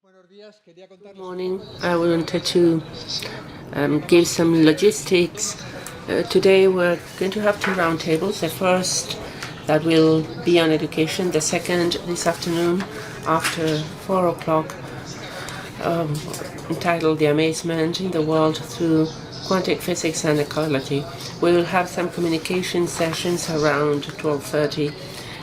Good morning. I wanted to give some logistics. Today we're going to have two roundtables. The first that will be on education. The second this afternoon after 4 o'clock, entitled The Amazement in the World Through Quantum Physics and Ecology. We will have some communication sessions around 12:30.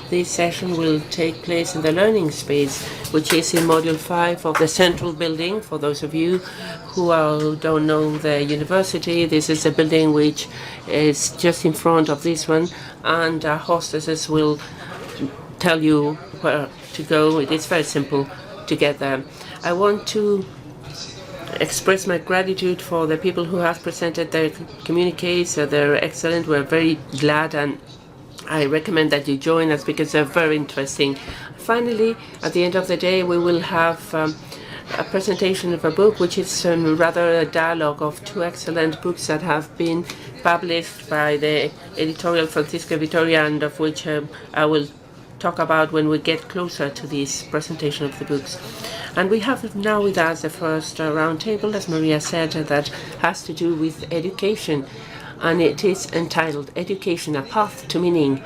This session will take place in the learning space, which is in Module 5 of the central building. For those of you who don't know the university, this is a building which is just in front of this one, and our hostesses will tell you where to go. It is very simple to get there. I want to express my gratitude for the people who have presented their communiques. They're excellent. We're very glad, and I recommend that you join us because they're very interesting. Finally, at the end of the day, we will have a presentation of a book, which is rather a dialogue of two excellent books that have been published by the editorial Francisco de Vitoria, and of which I will talk about when we get closer to this presentation of the books. And we have now with us the first roundtable, as Maria said, that has to do with education, and it is entitled Education, A Path to Meaning.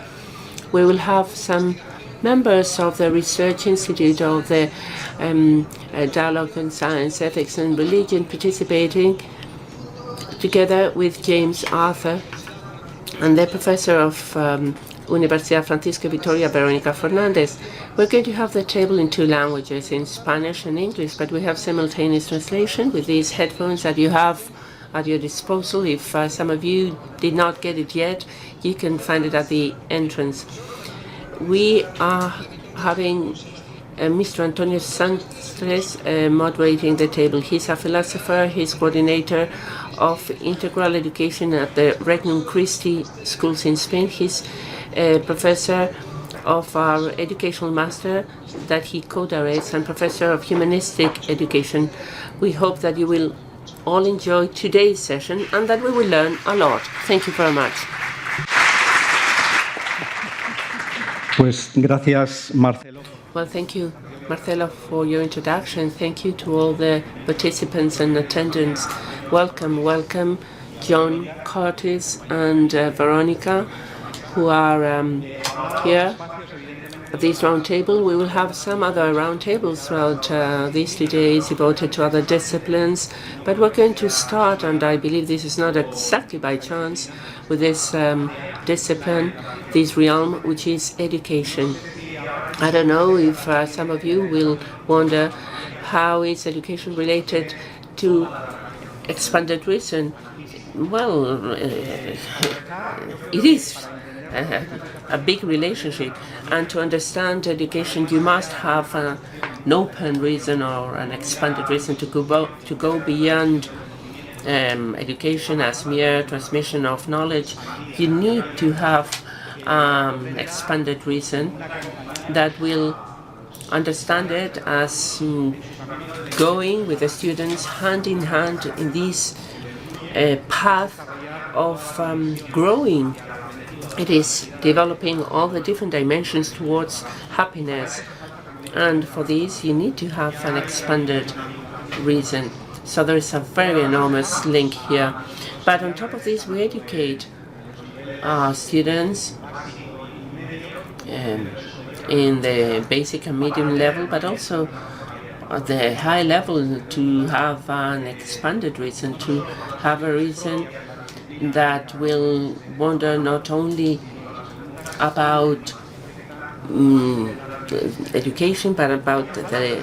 We will have some members of the Research Institute of the Dialogue on Science, Ethics and Religion participating, together with James Arthur and the professor of Universidad Francisco de Vitoria, Verónica Fernández. We're going to have the table in two languages, in Spanish and English, but we have simultaneous translation with these headphones that you have at your disposal. If some of you did not get it yet, you can find it at the entrance. We are having Mr. Antonio Sanchez moderating the table. He's a philosopher. He's coordinator of integral education at the Regnum Christi Schools in Spain. He's a professor of our educational master that he co-directs and professor of humanistic education. We hope that you will all enjoy today's session and that we will learn a lot. Thank you very much. Pues gracias, Marcelo. Well, thank you, Marcelo, for your introduction. Thank you to all the participants and attendants. Welcome, welcome, John, Curtis, and Veronica, who are here at this roundtable. We will have some other roundtables throughout these 2 days devoted to other disciplines, but we're going to start, and I believe this is not exactly by chance, with this discipline, this realm, which is education. I don't know if some of you will wonder how is education related to expanded reason. Well, it is a big relationship, and to understand education you must have an open reason or an expanded reason to go beyond education as mere transmission of knowledge. You need to have expanded reason that will understand it as going with the students hand in hand in this path of growing. It is developing all the different dimensions towards happiness, and for this you need to have an expanded reason. So there is a very enormous link here. But on top of this, we educate our students in the basic and medium level, but also at the high level, to have an expanded reason, to have a reason that will wonder not only about education, but about the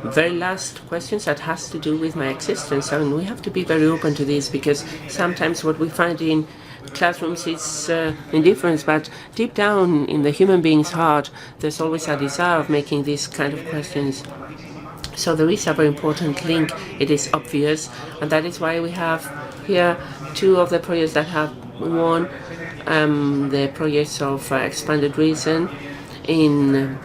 very last questions that has to do with my existence. And we have to be very open to this, because sometimes what we find in classrooms is indifference, but deep down in the human being's heart, there's always a desire of making these kind of questions. So there is a very important link, it is obvious, and that is why we have here two of the projects that have won the projects of expanded reason in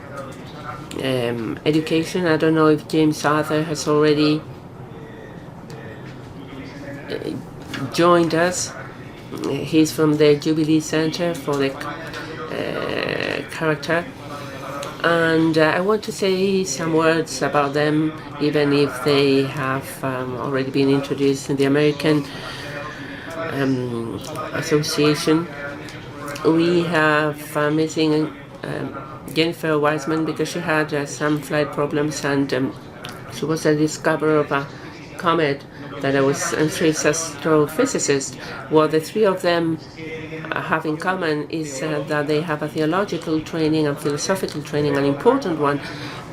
education. I don't know if James Arthur has already joined us. He's from the Jubilee Centre for the character. And I want to say some words about them, even if they have already been introduced in the American Association. We have missing Jennifer Wiseman because she had some flight problems, and she was the discoverer of a comet that was, and she's an astrophysicist. What the three of them have in common is that they have a theological training and philosophical training, an important one,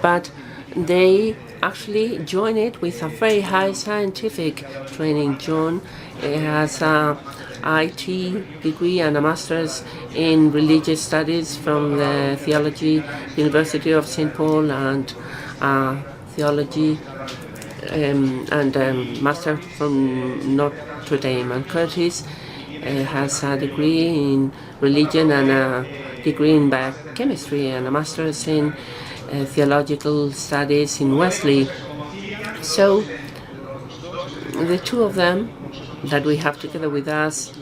but they actually join it with a very high scientific training. John has a IT degree and a master's in religious studies from the University of St. Paul, and theology and master from Notre Dame. And Curtis has a degree in religion and a degree in biochemistry and a master's in theological studies in Wesley. So the two of them that we have together with us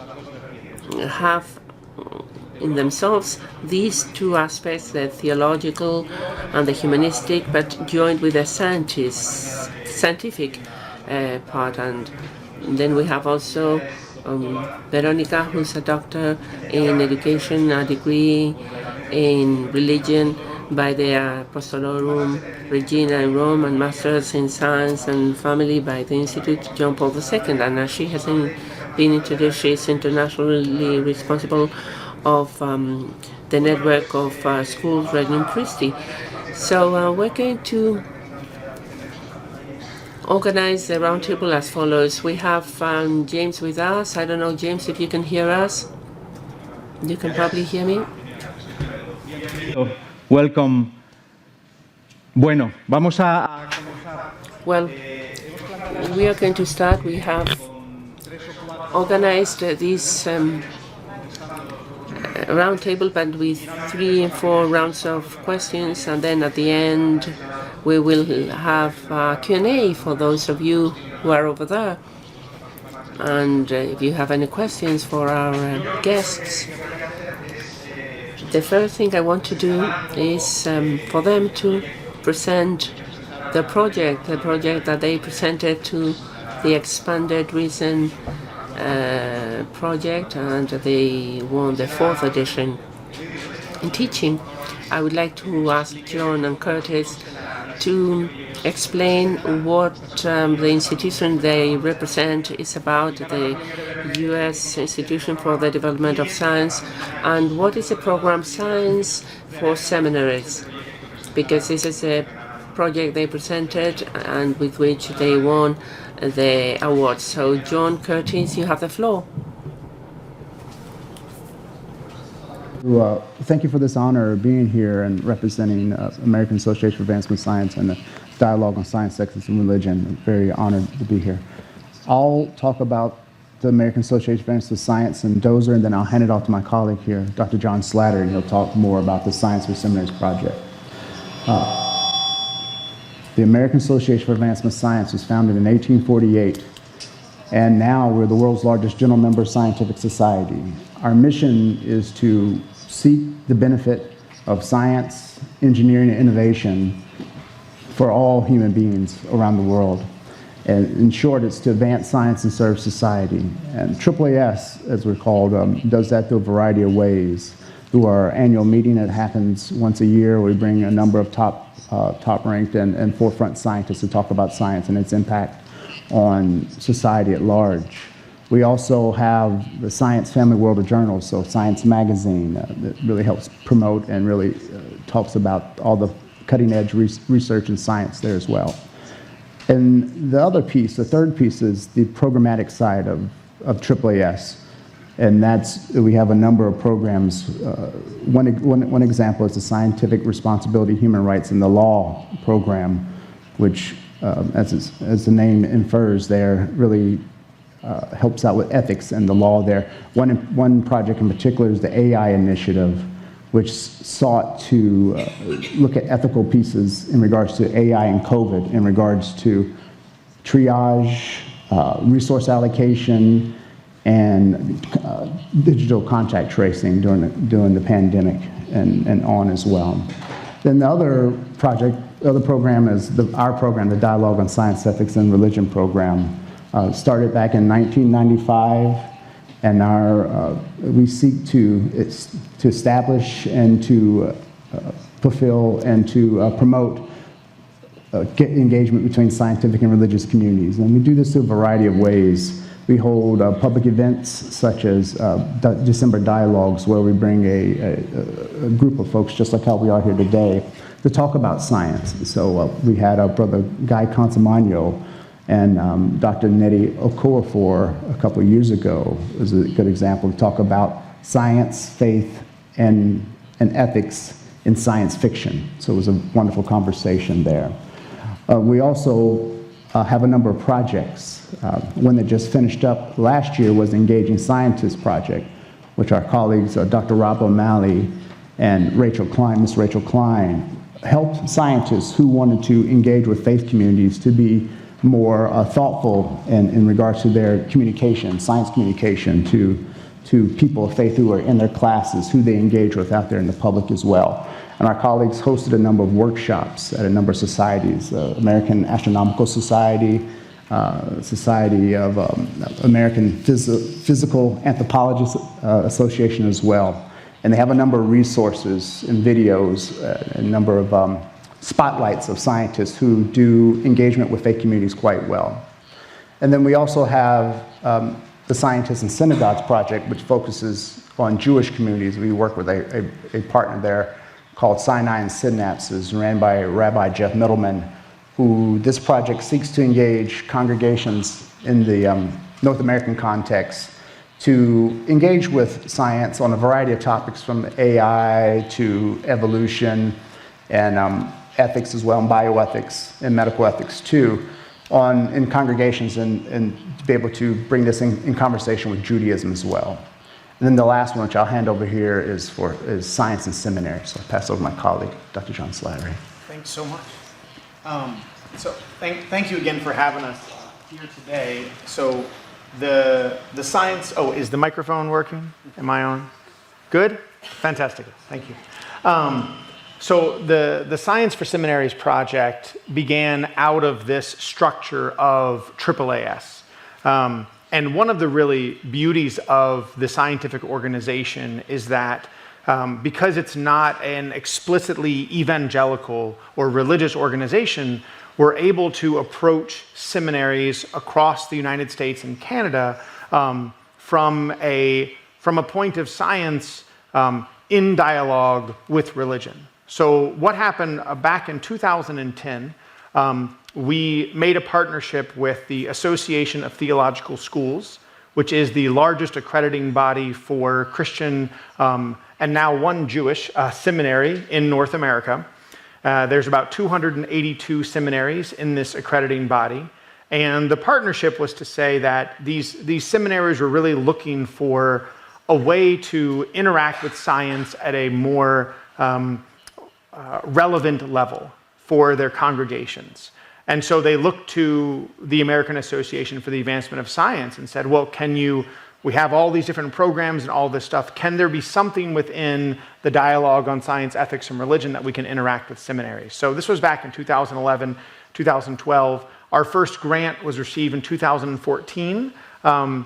have in themselves these two aspects, the theological and the humanistic, but joined with the scientific part. And then we have also Verónica, who's a doctor in education, a degree in religion by the Apostolorum Regina in Rome, and masters in science and family by the Institute John Paul II. And as she has been introduced, she is internationally responsible of the network of schools Regnum Christi. So we're going to organize the roundtable as follows. We have James with us. I don't know, James, if you can hear us. You can probably hear me. Welcome. Bueno, vamos a... Well, we are going to start. We have organized this roundtable, but with 3 and 4 rounds of questions, and then at the end we will have Q&A for those of you who are over there. And if you have any questions for our guests, the first thing I want to do is for them to present the project that they presented to the Expanded Reason project, and they won the 4th edition. In teaching, I would like to ask John and Curtis to explain what the institution they represent is about, the U.S. Institution for the Development of Science, and what is the program Science for Seminaries, because this is a project they presented and with which they won the award. So John, Curtis, you have the floor. Thank you for this honor of being here and representing American Association for Advancement of Science and the Dialogue on Science, Sex, and Religion. I'm very honored to be here. I'll talk about the American Association for Advancement of Science and Dozer, and then I'll hand it off to my colleague here, Dr. John Slattery, and he'll talk more about the Science for Seminaries project. The American Association for Advancement of Science was founded in 1848, and now we're the world's largest general member scientific society. Our mission is to seek the benefit of science, engineering, and innovation for all human beings around the world. And in short, it's to advance science and serve society. And AAAS, as we're called, does that through a variety of ways. Through our annual meeting that happens once a year, we bring a number of top-ranked and forefront scientists to talk about science and its impact on society at large. We also have the Science Family World of Journals, so Science Magazine, that really helps promote and really talks about all the cutting-edge research and science there as well. And the other piece, the third piece, is the programmatic side of AAAS. And we have a number of programs. One example is the Scientific Responsibility, Human Rights, and the Law program, which, as the name infers there, really helps out with ethics and the law there. One project in particular is the AI initiative, which sought to look at ethical pieces in regards to AI and COVID, in regards to triage, resource allocation, and digital contact tracing during the pandemic and on as well. Then the other program is our program, the Dialogue on Science, Ethics, and Religion program. Started back in 1995, and we seek to establish and to fulfill and to promote engagement between scientific and religious communities. And we do this through a variety of ways. We hold public events such as December Dialogues, where we bring a group of folks, just like how we are here today, to talk about science. So we had our brother Guy Consamagno and Dr. Nnedi Okorafor a couple of years ago is a good example to talk about science, faith, and ethics in science fiction. So it was a wonderful conversation there. We also have a number of projects. One that just finished up last year was the Engaging Scientists Project, which our colleagues, Dr. Rob O'Malley and Rachel Klein, Miss Rachel Klein, helped scientists who wanted to engage with faith communities to be more thoughtful in regards to their communication, science communication to people of faith who are in their classes, who they engage with out there in the public as well. And our colleagues hosted a number of workshops at a number of societies, American Astronomical Society, Society of American Physical Anthropologists Association as well. And they have a number of resources and videos, a number of spotlights of scientists who do engagement with faith communities quite well. And then we also have the Scientists and Synagogues Project, which focuses on Jewish communities. We work with a partner there called Sinai and Synapses, ran by Rabbi Jeff Middleman, who this project seeks to engage congregations in the North American context to engage with science on a variety of topics, from AI to evolution and ethics as well, and bioethics and medical ethics too, in congregations and to be able to bring this in conversation with Judaism as well. And then the last one, which I'll hand over here, is science and seminary. So I'll pass over to my colleague, Dr. John Slattery. Thanks so much. So thank you again for having us here today. So the science, is the microphone working? Am I on? Good? Fantastic. Thank you. So the Science for Seminaries project began out of this structure of AAAS. And one of the really beauties of the scientific organization is that because it's not an explicitly evangelical or religious organization, we're able to approach seminaries across the United States and Canada from a point of science in dialogue with religion. So what happened back in 2010, we made a partnership with the Association of Theological Schools, which is the largest accrediting body for Christian and now one Jewish seminary in North America. There's about 282 seminaries in this accrediting body. And the partnership was to say that these seminaries were really looking for a way to interact with science at a more relevant level for their congregations. And so they looked to the American Association for the Advancement of Science and said, well, we have all these different programs and all this stuff. Can there be something within the dialogue on science, ethics, and religion that we can interact with seminaries? So this was back in 2011, 2012. Our first grant was received in 2014,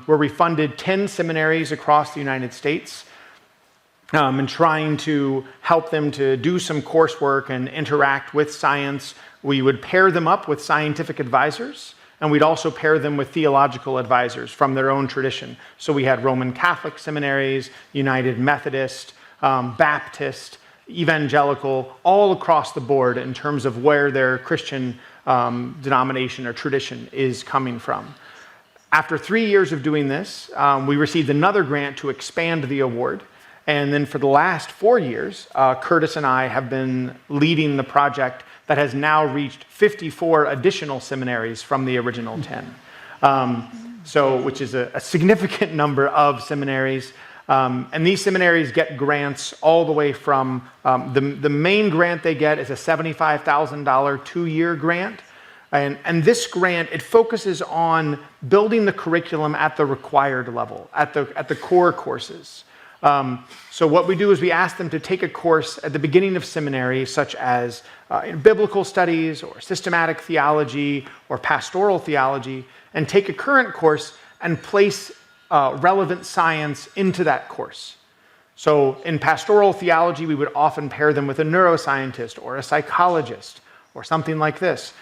where we funded 10 seminaries across the United States and trying to help them to do some coursework and interact with science. We would pair them up with scientific advisors, and we'd also pair them with theological advisors from their own tradition. So we had Roman Catholic seminaries, United Methodist, Baptist, Evangelical, all across the board in terms of where their Christian denomination or tradition is coming from. After 3 years of doing this, we received another grant to expand the award. And then for the last 4 years, Curtis and I have been leading the project that has now reached 54 additional seminaries from the original 10. Which is a significant number of seminaries. And these seminaries get grants all the way from, the main grant they get is a $75,000 2-year grant. And this grant, it focuses on building the curriculum at the required level, at the core courses. So what we do is we ask them to take a course at the beginning of seminary, such as in biblical studies or systematic theology or pastoral theology, and take a current course and place relevant science into that course. So in pastoral theology, we would often pair them with a neuroscientist or a psychologist or something like this.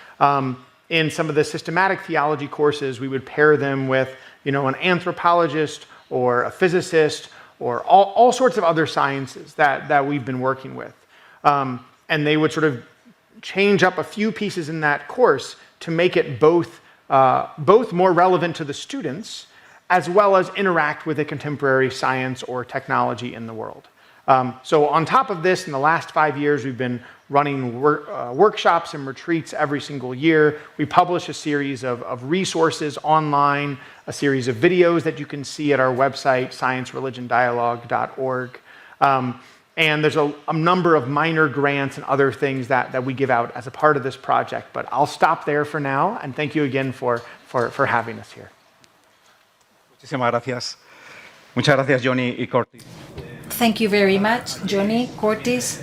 In some of the systematic theology courses, we would pair them with, an anthropologist or a physicist or all sorts of other sciences that we've been working with. And they would sort of change up a few pieces in that course to make it both more relevant to the students as well as interact with a contemporary science or technology in the world. So on top of this, in the last 5 years, we've been running workshops and retreats every single year. We publish a series of resources online, a series of videos that you can see at our website, sciencereligiondialogue.org. And there's a number of minor grants and other things that we give out as a part of this project. But I'll stop there for now, and thank you again for having us here. Muchísimas gracias. Muchas gracias, Johnny y Cortis. Thank you very much, Johnny, Cortis.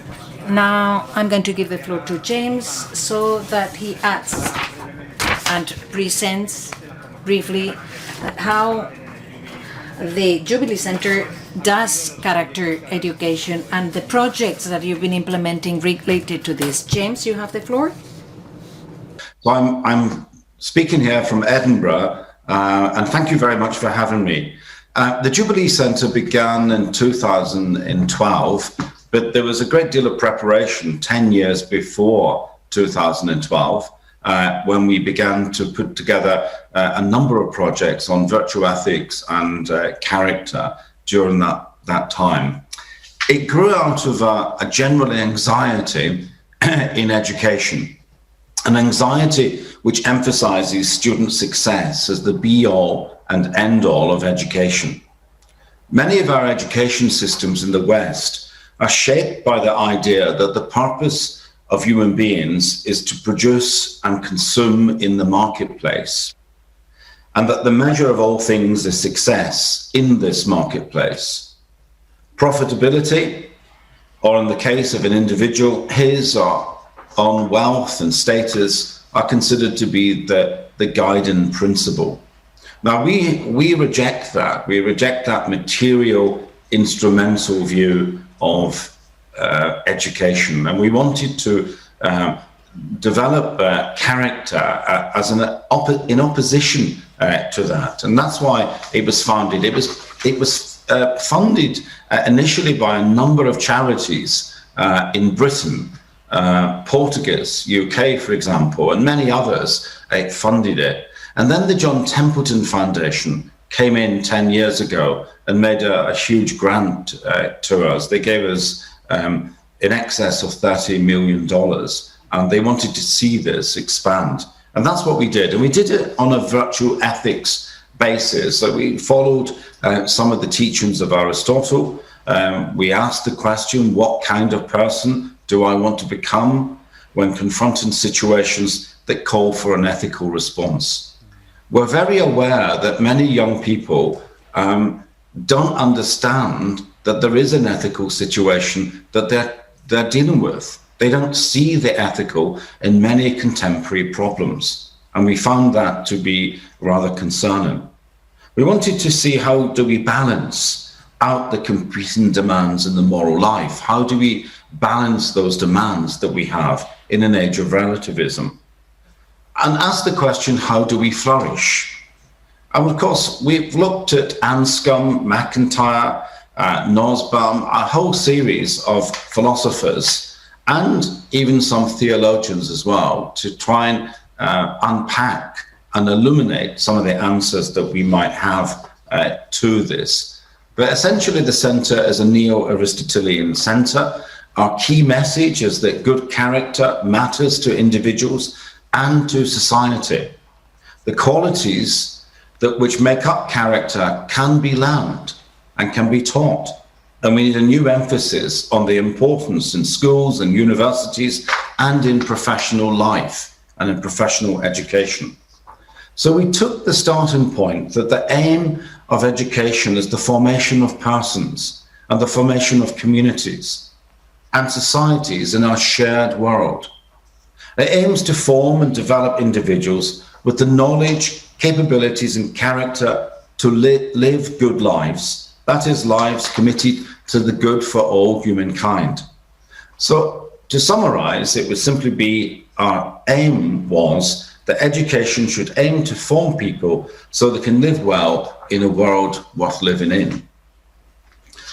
Now I'm going to give the floor to James so that he adds and presents briefly how the Jubilee Centre does character education and the projects that you've been implementing related to this. James, you have the floor. So I'm speaking here from Edinburgh, and thank you very much for having me. The Jubilee Centre began in 2012, but there was a great deal of preparation 10 years before 2012, when we began to put together a number of projects on virtue ethics and character during that time. It grew out of a general anxiety in education, an anxiety which emphasizes student success as the be-all and end-all of education. Many of our education systems in the West are shaped by the idea that the purpose of human beings is to produce and consume in the marketplace, and that the measure of all things is success in this marketplace. Profitability, or in the case of an individual, his or own wealth and status are considered to be the guiding principle. Now, we reject that. We reject that material, instrumental view of education. And we wanted to develop character as in opposition to that. And that's why it was founded. It was funded initially by a number of charities in Britain, Portuguese, UK, for example, and many others funded it. And then the John Templeton Foundation came in 10 years ago and made a huge grant to us. They gave us in excess of $30 million, and they wanted to see this expand. And that's what we did. And we did it on a virtue ethics basis. So we followed some of the teachings of Aristotle. We asked the question, what kind of person do I want to become when confronting situations that call for an ethical response? We're very aware that many young people don't understand that there is an ethical situation that they're dealing with. They don't see the ethical in many contemporary problems. And we found that to be rather concerning. We wanted to see how do we balance out the competing demands in the moral life? How do we balance those demands that we have in an age of relativism? And ask the question, how do we flourish? And of course, we've looked at Anscombe, MacIntyre, Nussbaum, a whole series of philosophers, and even some theologians as well, to try and unpack and illuminate some of the answers that we might have to this. But essentially, the centre is a Neo-Aristotelian centre. Our key message is that good character matters to individuals and to society. The qualities which make up character can be learned and can be taught. And we need a new emphasis on the importance in schools and universities and in professional life and in professional education. So we took the starting point that the aim of education is the formation of persons, and the formation of communities and societies in our shared world. It aims to form and develop individuals with the knowledge, capabilities and character to live good lives, that is, lives committed to the good for all humankind. So to summarize, it would simply be our aim was that education should aim to form people so they can live well in a world worth living in.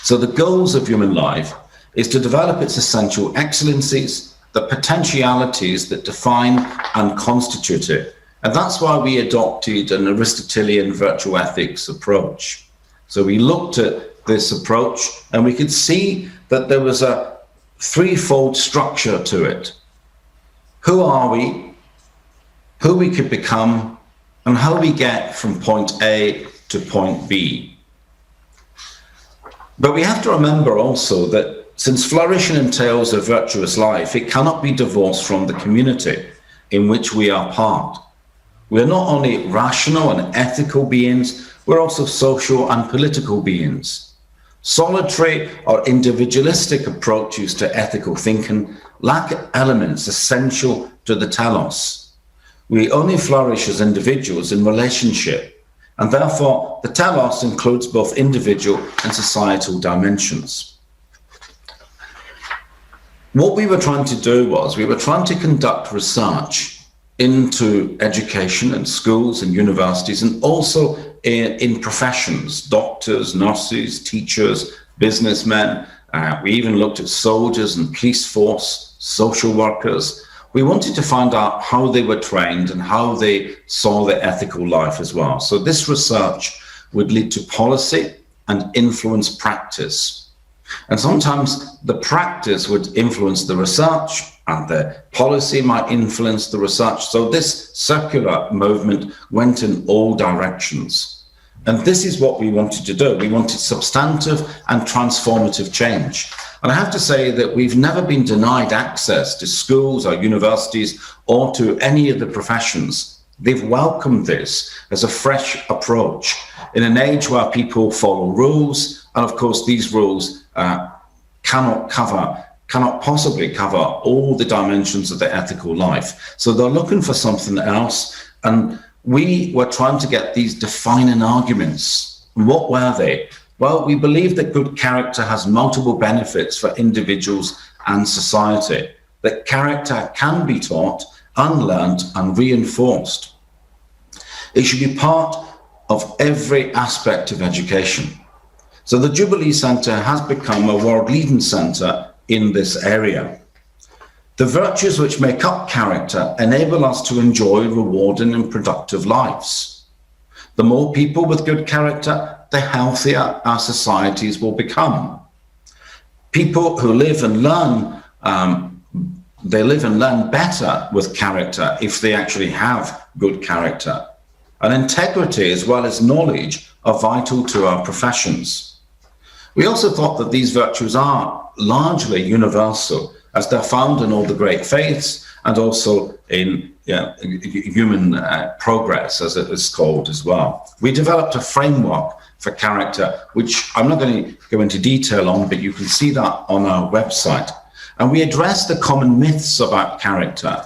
So the goals of human life is to develop its essential excellencies, the potentialities that define and constitute it. And that's why we adopted an Aristotelian virtue ethics approach. So we looked at this approach and we could see that there was a threefold structure to it. Who are we, who we could become, and how we get from point A to point B. But we have to remember also that since flourishing entails a virtuous life, it cannot be divorced from the community in which we are part. We are not only rational and ethical beings, we're also social and political beings. Solitary or individualistic approaches to ethical thinking lack elements essential to the telos. We only flourish as individuals in relationship, and therefore the telos includes both individual and societal dimensions. What we were trying to do was we were trying to conduct research into education and schools and universities, and also in professions, doctors, nurses, teachers, businessmen. We even looked at soldiers and police force, social workers. We wanted to find out how they were trained and how they saw their ethical life as well. So this research would lead to policy and influence practice. And sometimes the practice would influence the research and the policy might influence the research. So this circular movement went in all directions. And this is what we wanted to do. We wanted substantive and transformative change. And I have to say that we've never been denied access to schools or universities or to any of the professions. They've welcomed this as a fresh approach in an age where people follow rules. And of course, these rules cannot possibly cover all the dimensions of the ethical life. So they're looking for something else. And we were trying to get these defining arguments. What were they? Well, we believe that good character has multiple benefits for individuals and society, that character can be taught, unlearned, and reinforced. It should be part of every aspect of education. So the Jubilee Centre has become a world-leading centre in this area. The virtues which make up character enable us to enjoy rewarding and productive lives. The more people with good character, the healthier our societies will become. People who live and learn, they live and learn better with character if they actually have good character. And integrity as well as knowledge are vital to our professions. We also thought that these virtues are largely universal, as they're found in all the great faiths and also in human progress, as it is called as well. We developed a framework for character, which I'm not going to go into detail on, but you can see that on our website. And we addressed the common myths about character.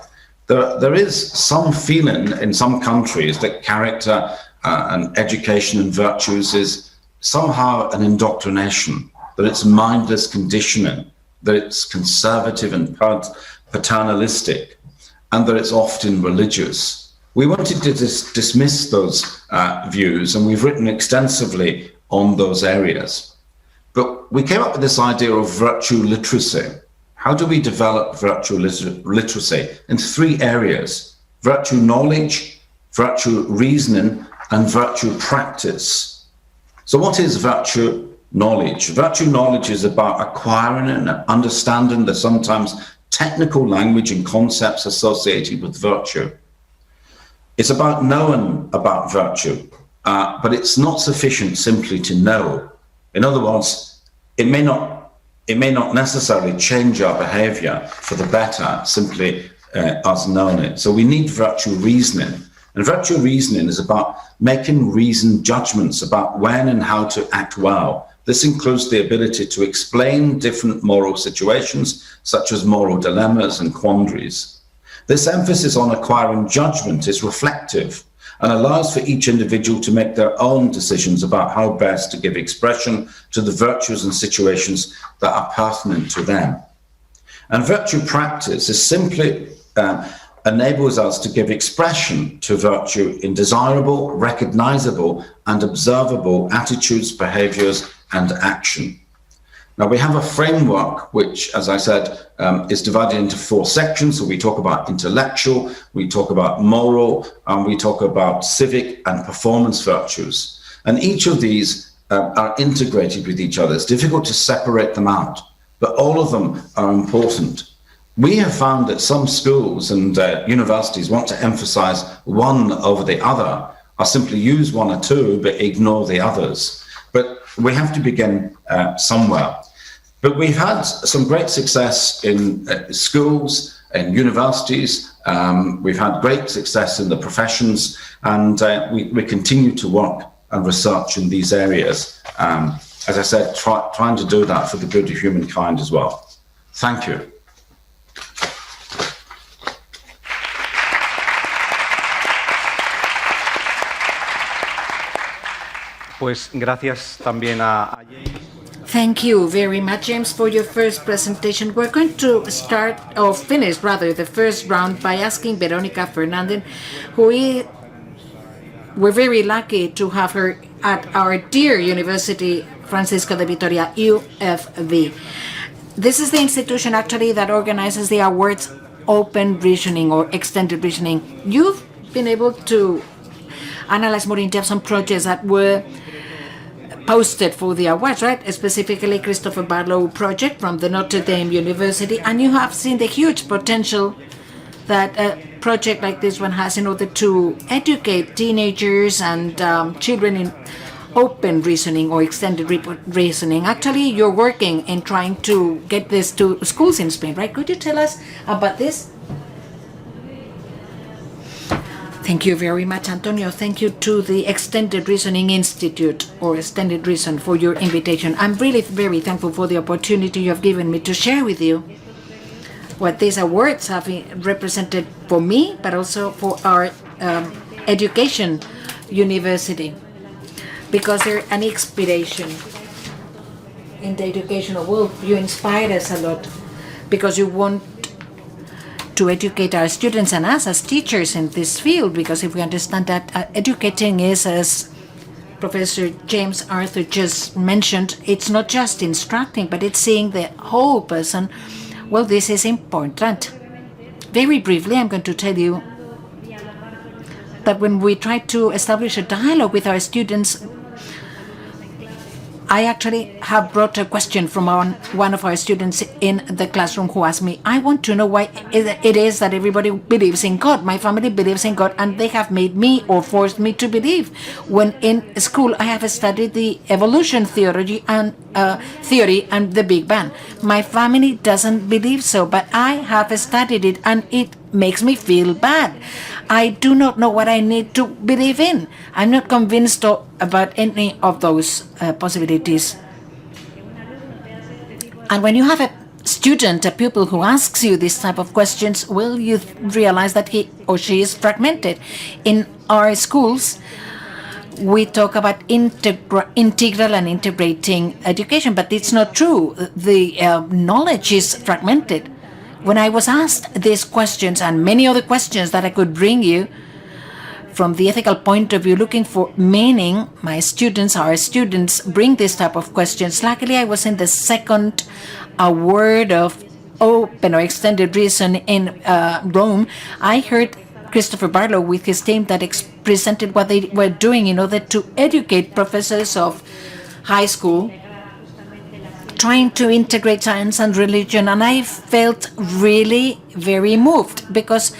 There is some feeling in some countries that character and education and virtues is somehow an indoctrination, that it's mindless conditioning, that it's conservative and paternalistic, and that it's often religious. We wanted to dismiss those views, and we've written extensively on those areas. But we came up with this idea of virtue literacy. How do we develop virtue literacy? In three areas: virtue knowledge, virtue reasoning, and virtue practice. So what is virtue knowledge? Virtue knowledge is about acquiring and understanding the sometimes technical language and concepts associated with virtue. It's about knowing about virtue, but it's not sufficient simply to know. In other words, it may not necessarily change our behavior for the better simply us knowing it. So we need virtue reasoning. And virtue reasoning is about making reasoned judgments about when and how to act well This includes the ability to explain different moral situations, such as moral dilemmas and quandaries. This emphasis on acquiring judgment is reflective and allows for each individual to make their own decisions about how best to give expression to the virtues and situations that are pertinent to them. And virtue practice is simply enables us to give expression to virtue in desirable, recognizable, and observable attitudes, behaviors, and action. Now, we have a framework which, as I said, is divided into 4 sections. So we talk about intellectual, we talk about moral, and we talk about civic and performance virtues. And each of these are integrated with each other. It's difficult to separate them out, but all of them are important. We have found that some schools and universities want to emphasize one over the other, or simply use one or two, but ignore the others. But we have to begin somewhere. But we've had some great success in schools, in universities. We've had great success in the professions, and we continue to work and research in these areas. As I said, trying to do that for the good of humankind as well. Thank you. Pues gracias también a James. Thank you very much, James, for your first presentation. We're going to start, or finish rather, the first round by asking Verónica Fernández, we're very lucky to have her at our dear University Francisco de Vitoria, UFV. This is the institution actually that organizes the awards Open Reasoning or Extended Reasoning. You've been able to analyze more in depth some projects that were posted for the awards, right? Specifically, Christopher Barlow project from the Notre Dame University, and you have seen the huge potential that a project like this one has in order to educate teenagers and children in open reasoning or extended reasoning. Actually, you're working in trying to get this to schools in Spain, right? Could you tell us about this? Thank you very much, Antonio. Thank you to the Extended Reasoning Institute or Extended Reason for your invitation. I'm really very thankful for the opportunity you have given me to share with you what these awards have represented for me, but also for our education university, because they're an inspiration in the educational world. You inspire us a lot because you want to educate our students and us as teachers in this field, because if we understand that educating is, as Professor James Arthur just mentioned, it's not just instructing, but it's seeing the whole person. Well, this is important. Very briefly, I'm going to tell you that when we try to establish a dialogue with our students, I actually have brought a question from one of our students in the classroom who asked me, I want to know why it is that everybody believes in God. My family believes in God, and they have made me or forced me to believe. When in school I have studied the evolution theory and the Big Bang. My family doesn't believe so, but I have studied it and it makes me feel bad. I do not know what I need to believe in. I'm not convinced about any of those possibilities. And when you have a student, a pupil who asks you this type of questions, well, you realize that he or she is fragmented. In our schools, we talk about integral and integrating education, but it's not true. The knowledge is fragmented. When I was asked these questions and many other questions that I could bring you from the ethical point of view, looking for meaning, our students bring this type of questions. Luckily, I was in the second award of open or extended reason in Rome. I heard Christopher Barlow with his team that presented what they were doing in order to educate professors of high school, trying to integrate science and religion, and I felt really very moved because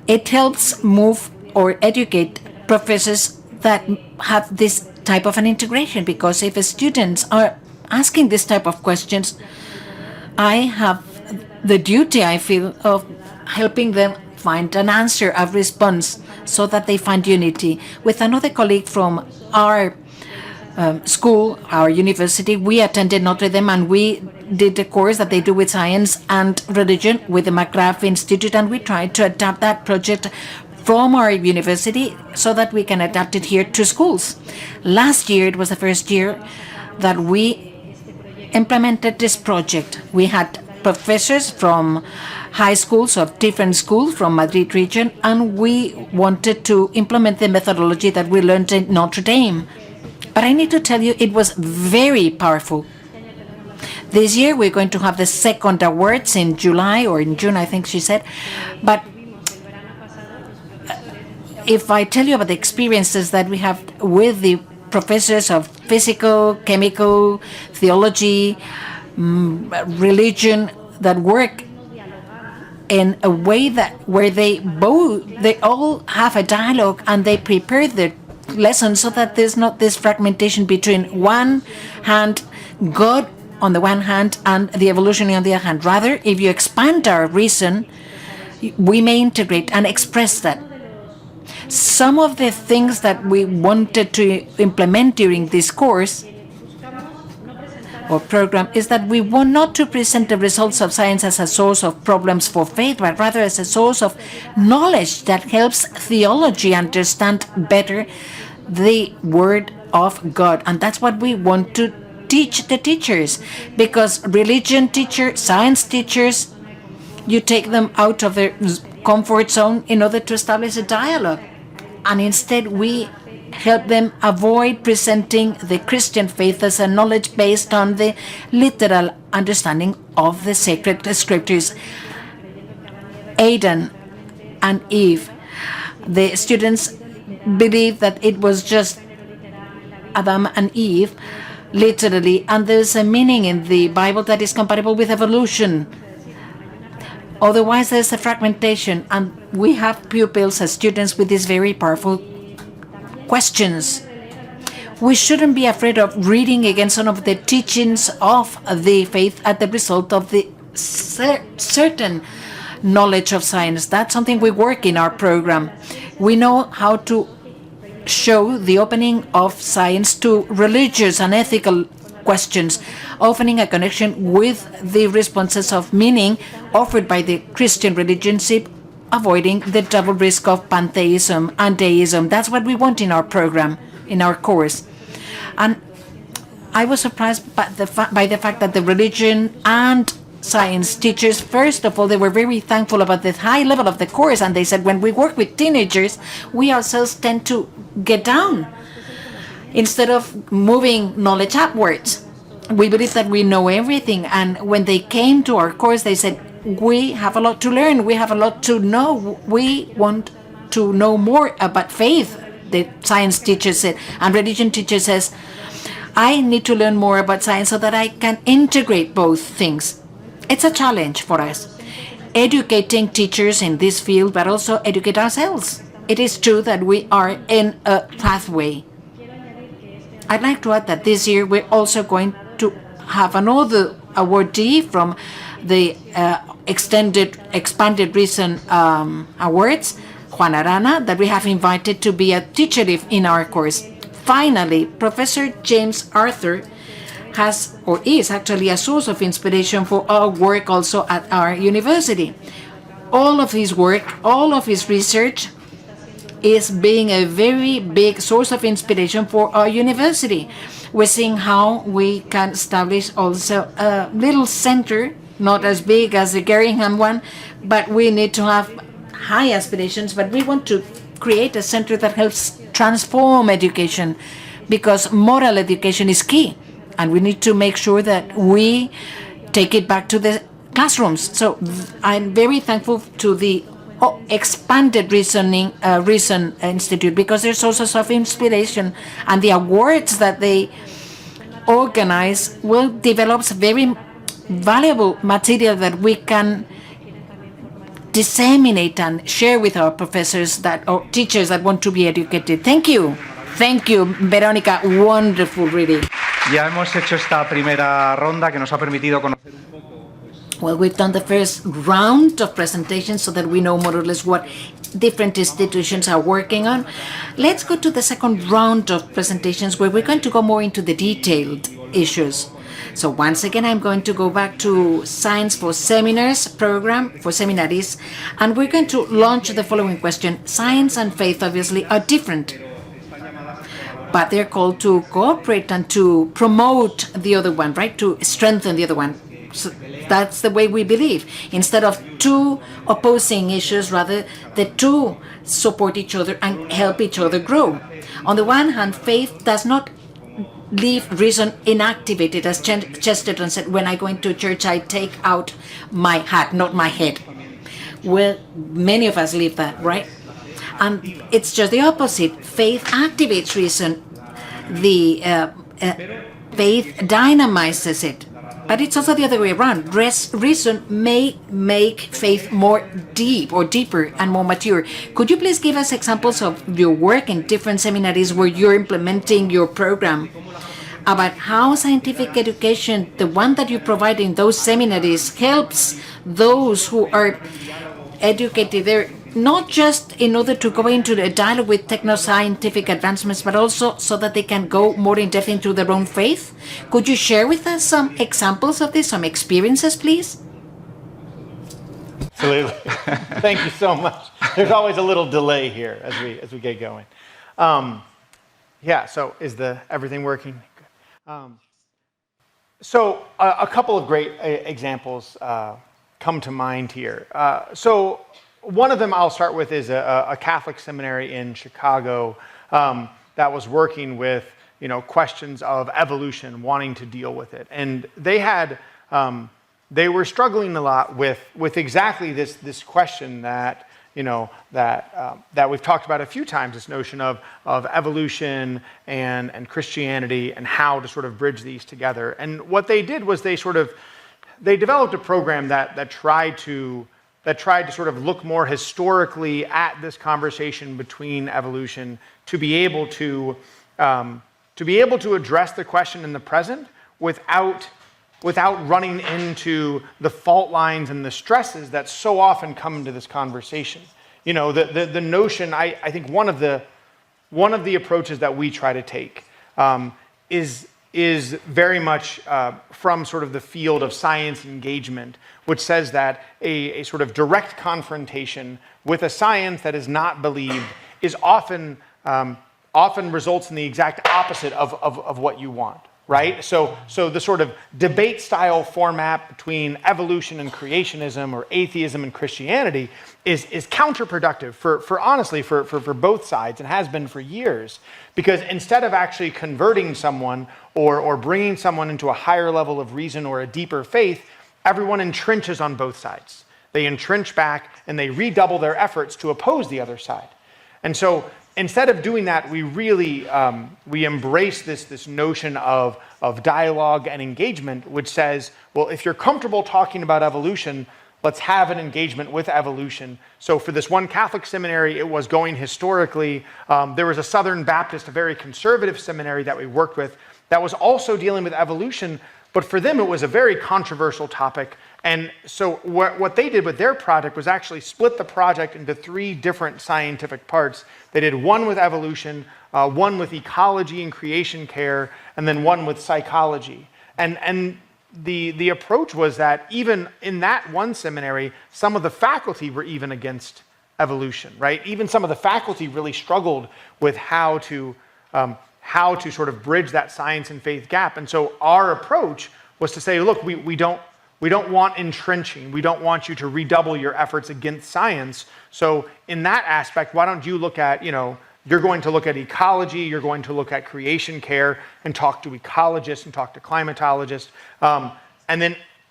it helps move or educate professors that have this type of an integration, because if students are asking this type of questions, I have the duty, I feel, of helping them find an answer, a response, so that they find unity. With another colleague from our school, our university, we attended Notre Dame and we did a course that they do with science and religion with the McGrath Institute, and we tried to adapt that project from our university so that we can adapt it here to schools. Last year, it was the first year that we implemented this project. We had professors from high schools of different schools from Madrid region, and we wanted to implement the methodology that we learned in Notre Dame. But I need to tell you, it was very powerful. This year, we're going to have the second awards in July or in June, I think she said. But if I tell you about the experiences that we have with the professors of physical, chemical, theology, religion, that work in a way that where they all have a dialogue and they prepare the lessons so that there's not this fragmentation between one hand, God on the one hand, and the evolution on the other hand. Rather, if you expand our reason, we may integrate and express that. Some of the things that we wanted to implement during this course or program is that we want not to present the results of science as a source of problems for faith, but rather as a source of knowledge that helps theology understand better the Word of God. And that's what we want to teach the teachers, because religion teachers, science teachers, you take them out of their comfort zone in order to establish a dialogue. And instead we help them avoid presenting the Christian faith as a knowledge based on the literal understanding of the sacred scriptures. Adam and Eve, the students believe that it was just Adam and Eve, literally, and there's a meaning in the Bible that is compatible with evolution. Otherwise, there's a fragmentation, and we have pupils as students with these very powerful questions. We shouldn't be afraid of reading against some of the teachings of the faith as the result of the certain knowledge of science. That's something we work in our program. We know how to show the opening of science to religious and ethical questions, opening a connection with the responses of meaning offered by the Christian religion, avoiding the double risk of pantheism and deism. That's what we want in our program, in our course. And I was surprised by the fact that the religion and science teachers, first of all, they were very thankful about the high level of the course, and they said when we work with teenagers, we ourselves tend to get down instead of moving knowledge upwards. We believe that we know everything, and when they came to our course, they said, we have a lot to learn, we have a lot to know, we want to know more about faith, the science teacher said, and religion teacher says, I need to learn more about science so that I can integrate both things. It's a challenge for us, educating teachers in this field, but also educate ourselves. It is true that we are in a pathway. I'd like to add that this year we're also going to have another awardee from the expanded recent awards, Juan Arana, that we have invited to be a teacher in our course. Finally, Professor James Arthur has or is actually a source of inspiration for our work also at our university. All of his work, all of his research is being a very big source of inspiration for our university. We're seeing how we can establish also a little center, not as big as the Geringham one, but we need to have high aspirations, but we want to create a center that helps transform education, because moral education is key, and we need to make sure that we take it back to the classrooms. So I'm very thankful to the expanded Reason Institute, because they're sources of inspiration, and the awards that they organize will develop very valuable material that we can disseminate and share with our professors or teachers that want to be educated. Thank you. Thank you, Verónica. Wonderful, really. Ya hemos hecho esta primera ronda que nos ha permitido conocer un poco. Well, we've done the first round of presentations so that we know more or less what different institutions are working on. Let's go to the second round of presentations where we're going to go more into the detailed issues. So once again, I'm going to go back to Science for Seminars program for seminaries, and we're going to launch the following question. Science and faith obviously are different, but they're called to cooperate and to promote the other one, right? To strengthen the other one. So that's the way we believe. Instead of two opposing issues, rather the two support each other and help each other grow. On the one hand, faith does not leave reason inactivated. As Chesterton said, when I go into church, I take out my hat, not my head. Well, many of us leave that, right? And it's just the opposite. Faith activates reason. The faith dynamizes it. But it's also the other way around. Reason may make faith more deep or deeper and more mature. Could you please give us examples of your work in different seminaries where you're implementing your program about how scientific education, the one that you provide in those seminaries, helps those who are educated there, not just in order to go into a dialogue with techno-scientific advancements, but also so that they can go more in depth into their own faith? Could you share with us some examples of this, some experiences, please? Absolutely. Thank you so much. There's always a little delay here as we get going. Yeah, so is everything working? So a couple of great examples come to mind here. So one of them I'll start with is a Catholic seminary in Chicago that was working with questions of evolution, wanting to deal with it, and they were struggling a lot with exactly this question that that we've talked about a few times. This notion of evolution and Christianity and how to sort of bridge these together. And what they did was they developed a program that tried to sort of look more historically at this conversation between evolution to be able to address the question in the present without running into the fault lines and the stresses that so often come into this conversation. The notion, I think one of the approaches that we try to take is very much from sort of the field of science engagement, which says that a sort of direct confrontation with a science that is not believed is often results in the exact opposite of what you want, right? So the sort of debate style format between evolution and creationism or atheism and Christianity is counterproductive for both sides, and has been for years, because instead of actually converting someone or bringing someone into a higher level of reason or a deeper faith, everyone entrenches on both sides. They entrench back and they redouble their efforts to oppose the other side. And so instead of doing that, we really we embrace this notion of dialogue and engagement, which says, well, if you're comfortable talking about evolution, let's have an engagement with evolution. So for this one Catholic seminary, it was going historically. There was a Southern Baptist, a very conservative seminary that we worked with that was also dealing with evolution, but for them it was a very controversial topic. And so what they did with their project was actually split the project into 3 different scientific parts. They did one with evolution, one with ecology and creation care, and then one with psychology. And the approach was that even in that one seminary, some of the faculty were even against evolution, right? Even some of the faculty really struggled with how to sort of bridge that science and faith gap. And so our approach was to say, look, we don't want entrenching. We don't want you to redouble your efforts against science. So in that aspect, why don't you look at, you're going to look at ecology, you're going to look at creation care and talk to ecologists and talk to climatologists. And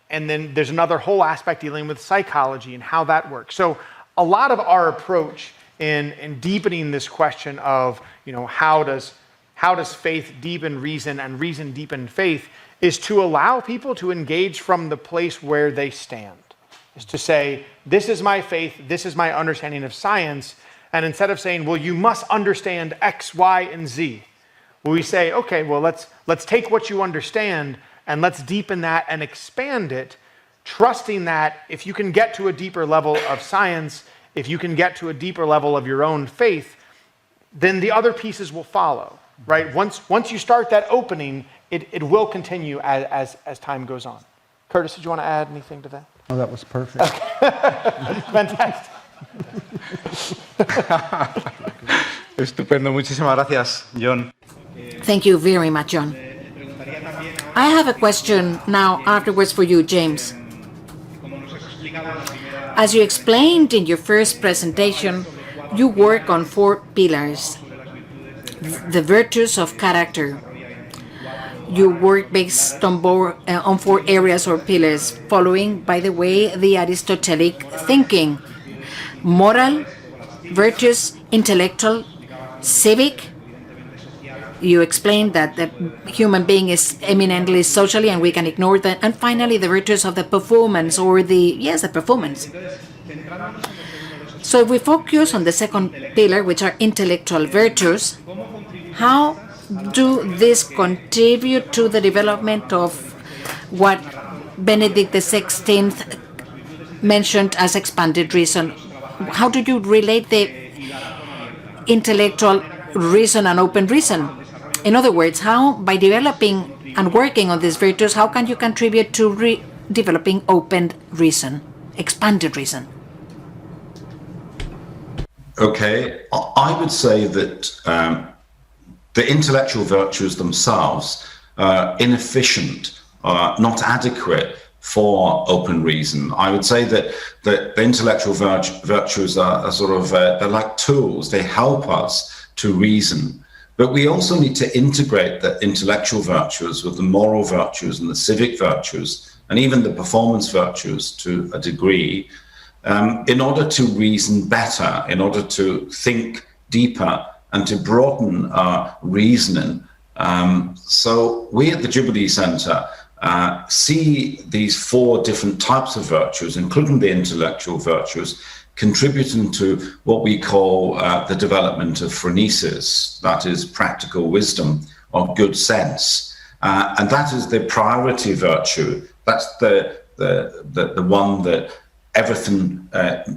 then there's another whole aspect dealing with psychology and how that works. So a lot of our approach in deepening this question of, how does faith deepen reason and reason deepen faith is to allow people to engage from the place where they stand. Is to say, this is my faith, this is my understanding of science, and instead of saying, well, you must understand X, Y, and Z, we say, okay, well, let's take what you understand and let's deepen that and expand it trusting that if you can get to a deeper level of science, if you can get to a deeper level of your own faith, then the other pieces will follow, right? Once you start that opening, it will continue as time goes on. Curtis, did you want to add anything to that? Oh, that was perfect. Fantastic. Estupendo, muchísimas gracias, John. Thank you very much, John. I have a question now afterwards for you, James. As you explained in your first presentation, you work on 4 pillars, the virtues of character. You work based on 4 areas or pillars, following, by the way, the Aristotelic thinking: moral, virtuous, intellectual, civic. You explained that the human being is eminently socially, and we can ignore that. And finally, the virtues of the performance, or the performance. So if we focus on the second pillar, which are intellectual virtues, how do these contribute to the development of what Benedict XVI mentioned as expanded reason? How do you relate the intellectual reason and open reason? In other words, how, by developing and working on these virtues, how can you contribute to developing open reason, expanded reason? Okay, I would say that the intellectual virtues themselves are inefficient, not adequate for open reason. I would say that the intellectual virtues are sort of, they're like tools. They help us to reason. But we also need to integrate the intellectual virtues with the moral virtues and the civic virtues, and even the performance virtues to a degree, in order to reason better, in order to think deeper, and to broaden our reasoning. So we at the Jubilee Centre see these 4 different types of virtues, including the intellectual virtues, contributing to what we call the development of phronesis, that is practical wisdom or good sense. And that is the priority virtue. That's the one that everything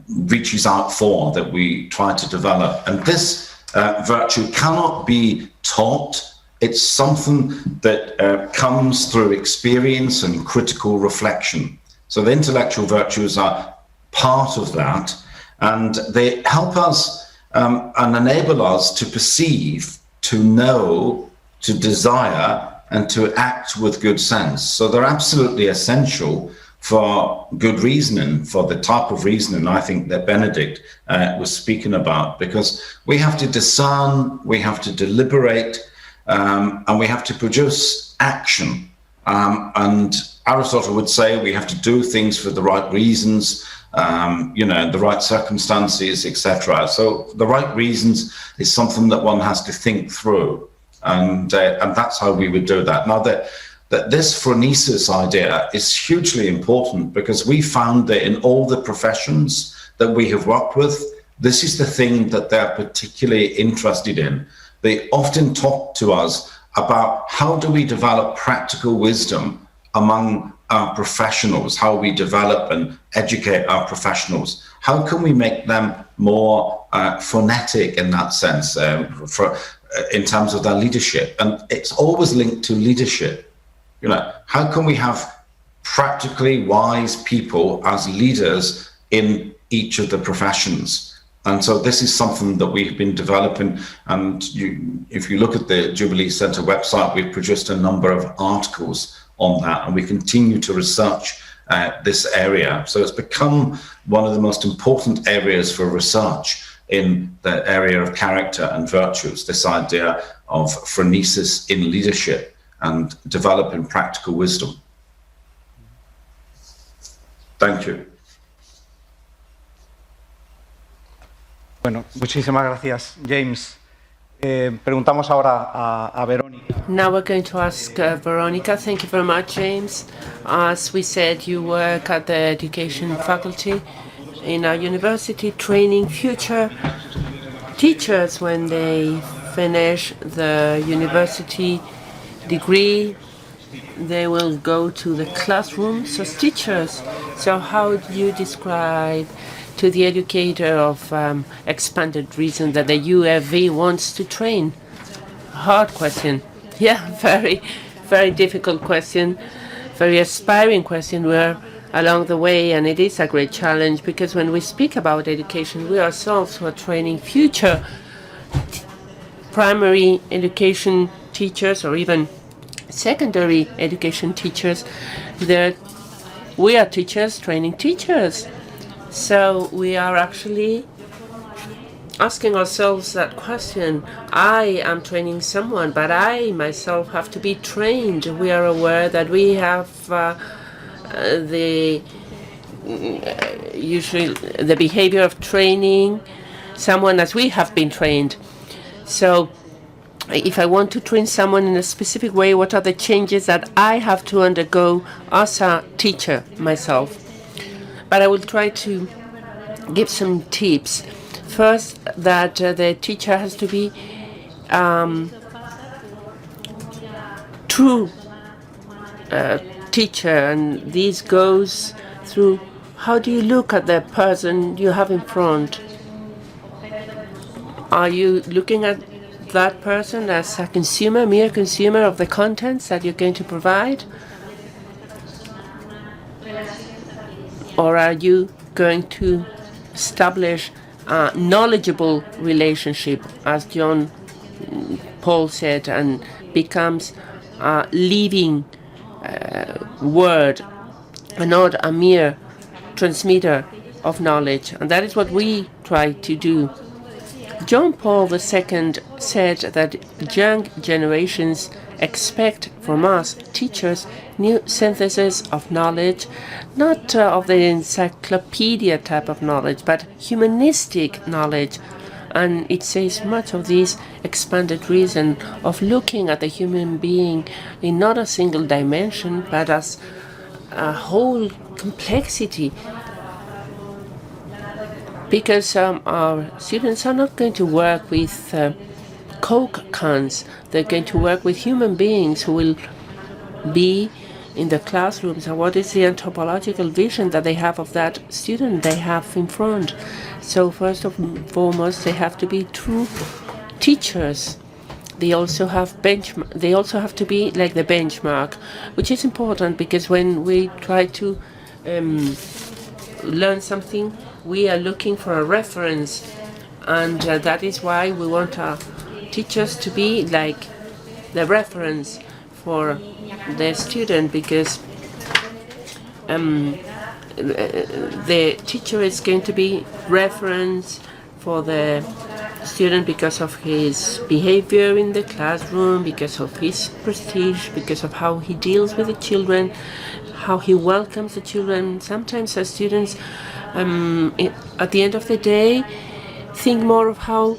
reaches out for, that we try to develop. And this virtue cannot be taught. It's something that comes through experience and critical reflection. So the intellectual virtues are part of that, and they help us and enable us to perceive, to know, to desire, and to act with good sense. So they're absolutely essential for good reasoning, for the type of reasoning I think that Benedict was speaking about, because we have to discern, we have to deliberate, and we have to produce action. And Aristotle would say we have to do things for the right reasons, the right circumstances, etc. So the right reasons is something that one has to think through, and that's how we would do that. Now that this phronesis idea is hugely important, because we found that in all the professions that we have worked with, this is the thing that they're particularly interested in. They often talk to us about how do we develop practical wisdom among our professionals, how we develop and educate our professionals. How can we make them more phonetic in that sense, in terms of their leadership? And it's always linked to leadership. How can we have practically wise people as leaders in each of the professions? And so this is something that we've been developing. And if you look at the Jubilee Centre website, we've produced a number of articles on that, and we continue to research this area. So it's become one of the most important areas for research in the area of character and virtues, this idea of phronesis in leadership and developing practical wisdom. Thank you. Bueno, muchísimas gracias, James. Preguntamos ahora a Verónica. Now we're going to ask Verónica. Thank you very much, James. As we said, you work at the education faculty in our university, training future teachers when they finish the university degree. they will go to the classrooms as teachers. So how do you describe to the educator of expanded reason that the UFV wants to train? Hard question. Yeah, very, very difficult question, very aspiring question. We're along the way, and it is a great challenge, because when we speak about education, we ourselves who are training future primary education teachers or even secondary education teachers, we are teachers training teachers. So we are actually asking ourselves that question. I am training someone, but I myself have to be trained. We are aware that we have usually the behavior of training someone as we have been trained. So if I want to train someone in a specific way, what are the changes that I have to undergo as a teacher myself? But I will try to give some tips. First, that the teacher has to be true teacher, and this goes through how do you look at the person you have in front. Are you looking at that person as a consumer, mere consumer of the contents that you're going to provide? Or are you going to establish a knowledgeable relationship, as John Paul said, and becomes a living word and not a mere transmitter of knowledge? And that is what we try to do. John Paul II said that young generations expect from us, teachers, new synthesis of knowledge, not of the encyclopedia type of knowledge, but humanistic knowledge. And it says much of this expanded reason of looking at the human being in not a single dimension, but as a whole complexity. Because our students are not going to work with Coke cans. They're going to work with human beings who will be in the classrooms. And what is the anthropological vision that they have of that student they have in front? So first and foremost, they have to be true teachers. They also have They also have to be like the benchmark, which is important, because when we try to learn something, we are looking for a reference, and that is why we want our teachers to be like the reference for the student, because the teacher is going to be reference for the student because of his behavior in the classroom, because of his prestige, because of how he deals with the children, how he welcomes the children. Sometimes our students, at the end of the day, think more of how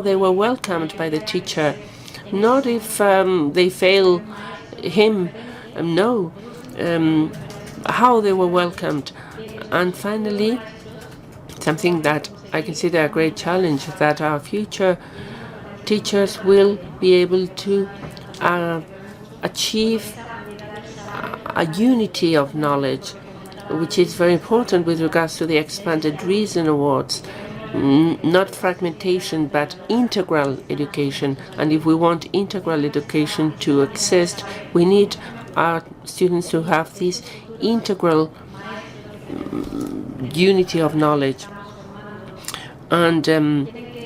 they were welcomed by the teacher, not if they fail him. No, how they were welcomed. And finally, something that I consider a great challenge, that our future teachers will be able to achieve a unity of knowledge, which is very important with regards to the Expanded Reason Awards. Not fragmentation, but integral education. And if we want integral education to exist, we need our students to have this integral unity of knowledge. And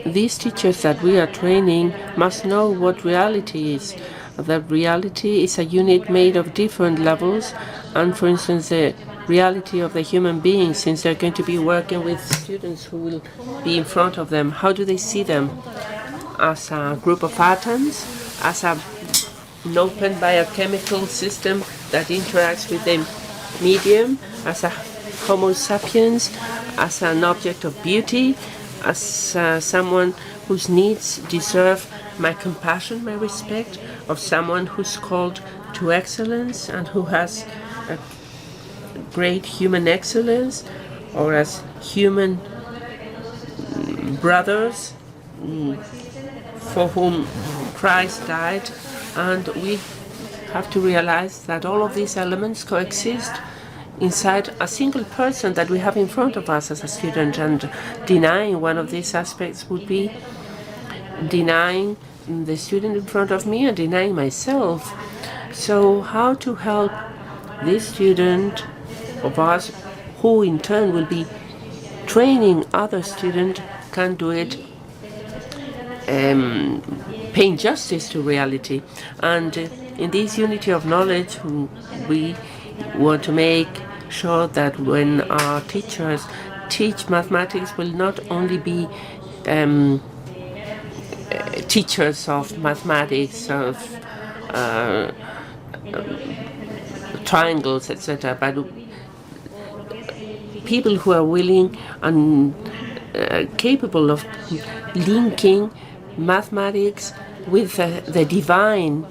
these teachers that we are training must know what reality is. That reality is a unit made of different levels, and for instance, the reality of the human being, since they're going to be working with students who will be in front of them, how do they see them? As a group of atoms, as an open biochemical system that interacts with the medium, as a Homo sapiens, as an object of beauty, as someone whose needs deserve my compassion, my respect, of someone who's called to excellence and who has a great human excellence, or as human brothers for whom Christ died. And we have to realize that all of these elements coexist inside a single person that we have in front of us as a student, and denying one of these aspects would be denying the student in front of me and denying myself. So how to help this student of us, who in turn will be training other students, can do it paying justice to reality. And in this unity of knowledge, we want to make sure that when our teachers teach mathematics, will not only be teachers of mathematics, of triangles, etc., but people who are willing and capable of linking mathematics with the divine,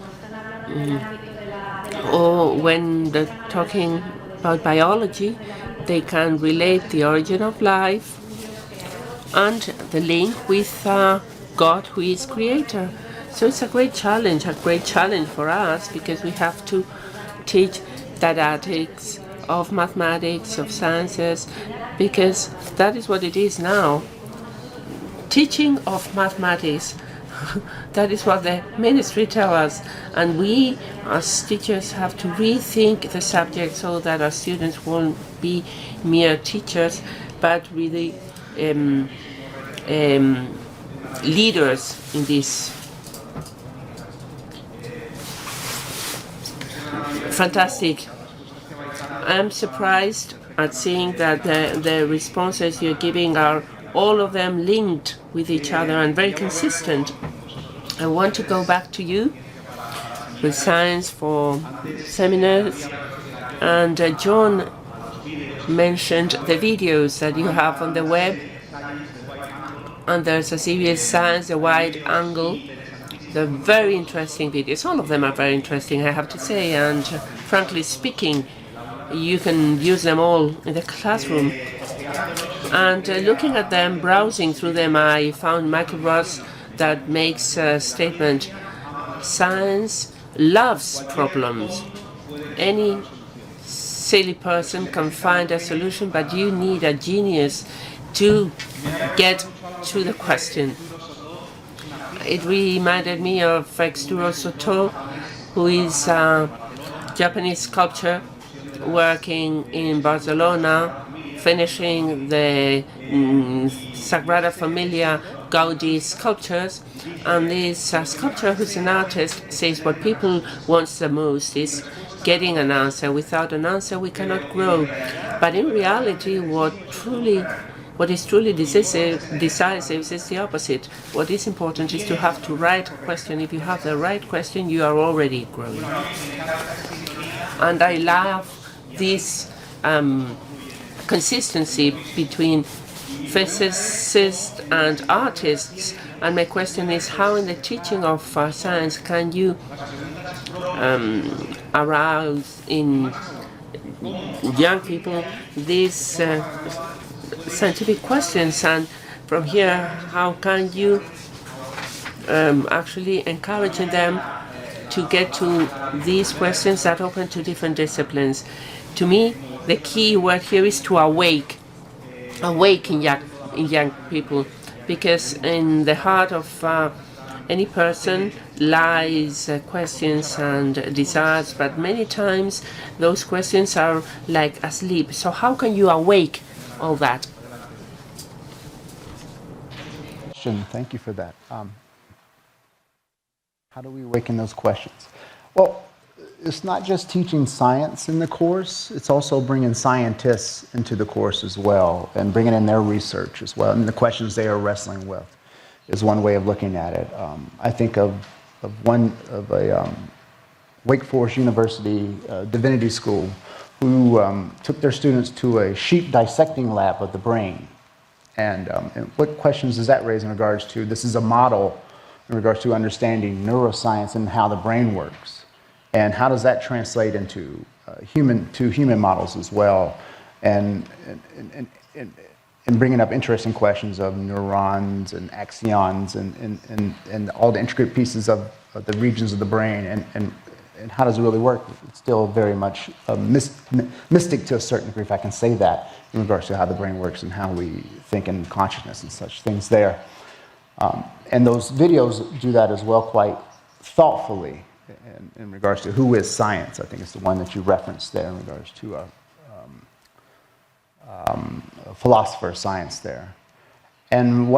or when they're talking about biology, they can relate the origin of life and the link with God, who is creator. So it's a great challenge for us, because we have to teach didactics of mathematics, of sciences, because that is what it is now. Teaching of mathematics, that is what the ministry tells us, and we as teachers have to rethink the subject so that our students won't be mere teachers, but really leaders in this. Fantastic. I'm surprised at seeing that the responses you're giving are all of them linked with each other and very consistent. I want to go back to you with Science for Seminaries, and John mentioned the videos that you have on the web, and there's a series, Science, a Wide Angle. They're very interesting videos. All of them are very interesting, I have to say, and frankly speaking, you can use them all in the classroom. And looking at them, browsing through them, I found Michael Ross that makes a statement: science loves problems. Any silly person can find a solution, but you need a genius to get to the question. It reminded me of Baxter Soto, who is a Japanese sculptor working in Barcelona, finishing the Sagrada Familia Gaudi sculptures. And this sculptor, who's an artist, says what people want the most is getting an answer. Without an answer, we cannot grow. But in reality, what is truly decisive is the opposite. What is important is to have the right question. If you have the right question, you are already growing. And I love this consistency between physicists and artists. And my question is, how in the teaching of science can you arouse in young people these scientific questions, and from here, how can you actually encourage them to get to these questions that open to different disciplines? To me, the key word here is to awake in young people, because in the heart of any person lies questions and desires, but many times those questions are like asleep. So how can you awake all that? Thank you for that. How do we awaken those questions? Well, it's not just teaching science in the course, it's also bringing scientists into the course as well, and bringing in their research as well, and the questions they are wrestling with is one way of looking at it. I think of a Wake Forest University divinity school who took their students to a sheep dissecting lab of the brain. And what questions does that raise in regards to, this is a model in regards to understanding neuroscience and how the brain works. And how does that translate into human models as well? And bringing up interesting questions of neurons and axons and all the intricate pieces of the regions of the brain, and and how does it really work? It's still very much mystic to a certain degree, if I can say that, in regards to how the brain works and how we think in consciousness and such things there. And those videos do that as well quite thoughtfully in regards to who is science. I think it's the one that you referenced there in regards to a philosopher of science there. And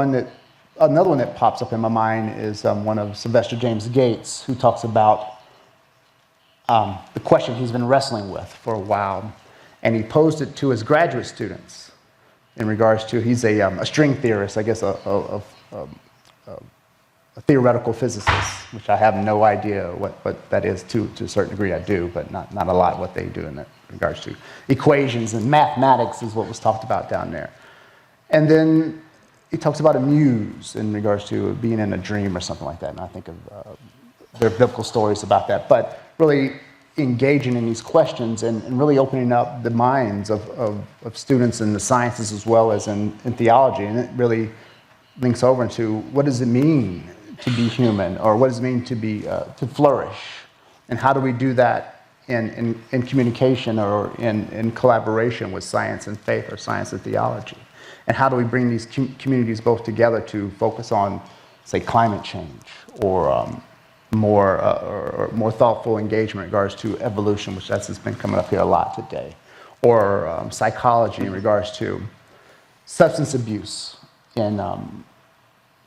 another one that pops up in my mind is one of Sylvester James Gates, who talks about the question he's been wrestling with for a while. And he posed it to his graduate students in regards to, he's a string theorist, I guess a theoretical physicist, which I have no idea what that is to a certain degree. I do, but not a lot what they do in that regards to equations and mathematics is what was talked about down there. And then he talks about a muse in regards to being in a dream or something like that. And I think of there are biblical stories about that. But really engaging in these questions and really opening up the minds of students in the sciences as well as in theology. And it really links over into what does it mean to be human, or what does it mean to be to flourish, and how do we do that in communication or in collaboration with science and faith or science and theology, and how do we bring these communities both together to focus on, say, climate change or more thoughtful engagement in regards to evolution, which has been coming up here a lot today, or psychology in regards to substance abuse. And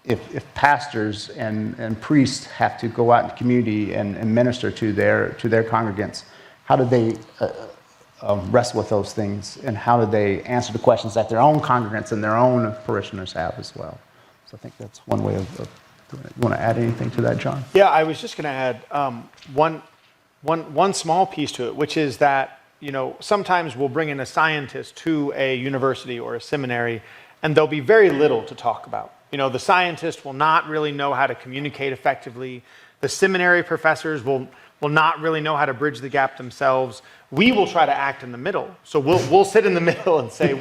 if pastors and priests have to go out in the community and minister to their congregants, how do they wrestle with those things, and how do they answer the questions that their own congregants and their own parishioners have as well? So I think that's one way of doing it. You want to add anything to that, John? Yeah, I was just going to add one small piece to it, which is that, sometimes we'll bring in a scientist to a university or a seminary, and there'll be very little to talk about. The scientist will not really know how to communicate effectively. The seminary professors will not really know how to bridge the gap themselves. We will try to act in the middle. So we'll sit in the middle and say,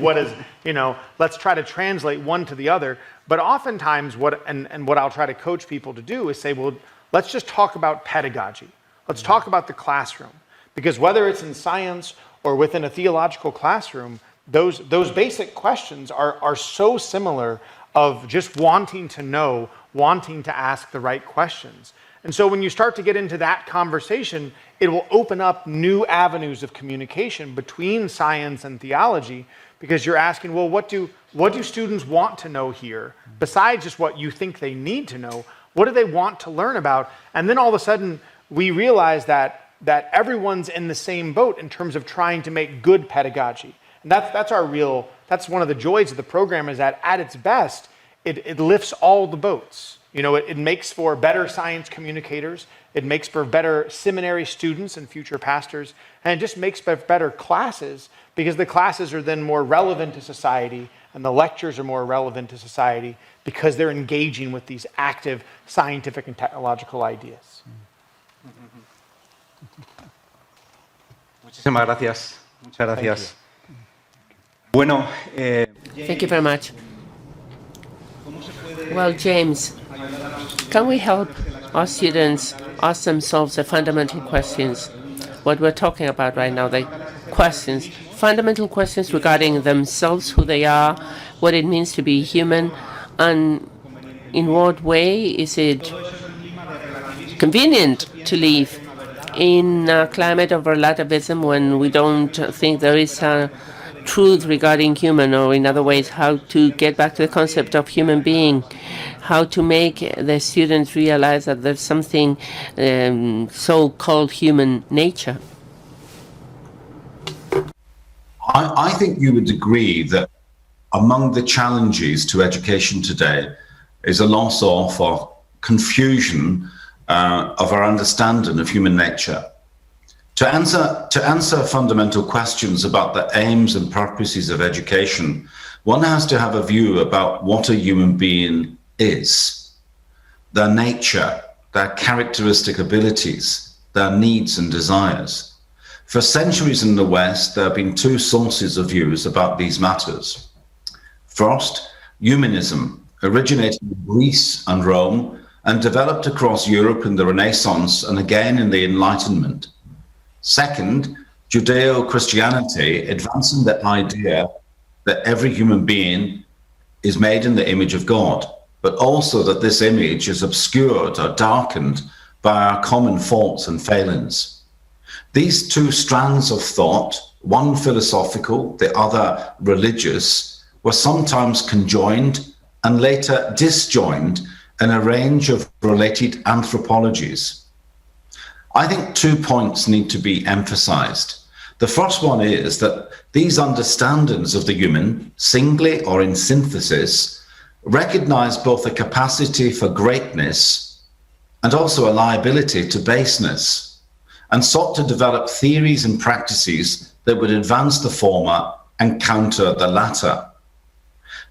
let's try to translate one to the other. But oftentimes what I'll try to coach people to do is say, well, let's just talk about pedagogy. Let's talk about the classroom. Because whether it's in science or within a theological classroom, those basic questions are so similar, of just wanting to know, wanting to ask the right questions. And so when you start to get into that conversation, it will open up new avenues of communication between science and theology, because you're asking, well, what do students want to know here? Besides just what you think they need to know, what do they want to learn about? And then all of a sudden, we realize that everyone's in the same boat in terms of trying to make good pedagogy. And that's one of the joys of the program, is that at its best, it lifts all the boats. It makes for better science communicators, it makes for better seminary students and future pastors, and it just makes for better classes, because the classes are then more relevant to society, and the lectures are more relevant to society, because they're engaging with these active scientific and technological ideas. Muchísimas gracias. Muchas gracias. Bueno, Thank you very much. Well, James, can we help our students ask themselves the fundamental questions? What we're talking about right now, the questions, fundamental questions regarding themselves, who they are, what it means to be human, and in what way is it convenient to live in a climate of relativism when we don't think there is a truth regarding human, or in other ways, how to get back to the concept of human being, how to make the students realize that there's something so-called human nature. I think you would agree that among the challenges to education today is a loss of or confusion of our understanding of human nature. To answer fundamental questions about the aims and purposes of education, one has to have a view about what a human being is, their nature, their characteristic abilities, their needs and desires. For centuries in the West, there have been two sources of views about these matters. First, humanism, originating in Greece and Rome, and developed across Europe in the Renaissance and again in the Enlightenment. Second, Judeo-Christianity advancing the idea that every human being is made in the image of God, but also that this image is obscured or darkened by our common faults and failings. These two strands of thought, one philosophical, the other religious, were sometimes conjoined and later disjoined in a range of related anthropologies. I think 2 points need to be emphasized. The first one is that these understandings of the human, singly or in synthesis, recognize both a capacity for greatness and also a liability to baseness, and sought to develop theories and practices that would advance the former and counter the latter.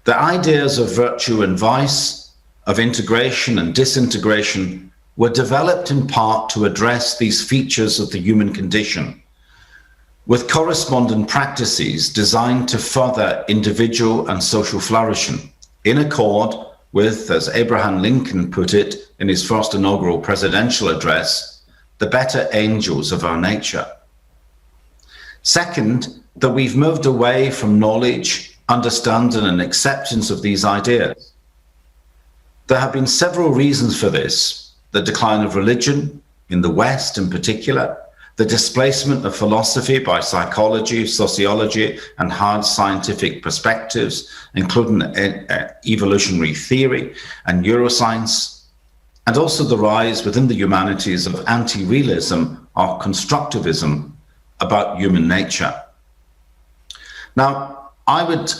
The ideas of virtue and vice, of integration and disintegration, were developed in part to address these features of the human condition, with corresponding practices designed to further individual and social flourishing, in accord with, as Abraham Lincoln put it in his first inaugural presidential address, the better angels of our nature. Second, that we've moved away from knowledge, understanding and acceptance of these ideas. There have been several reasons for this: the decline of religion, in the West in particular, the displacement of philosophy by psychology, sociology, and hard scientific perspectives, including evolutionary theory and neuroscience, and also the rise within the humanities of anti-realism or constructivism about human nature. Now, I would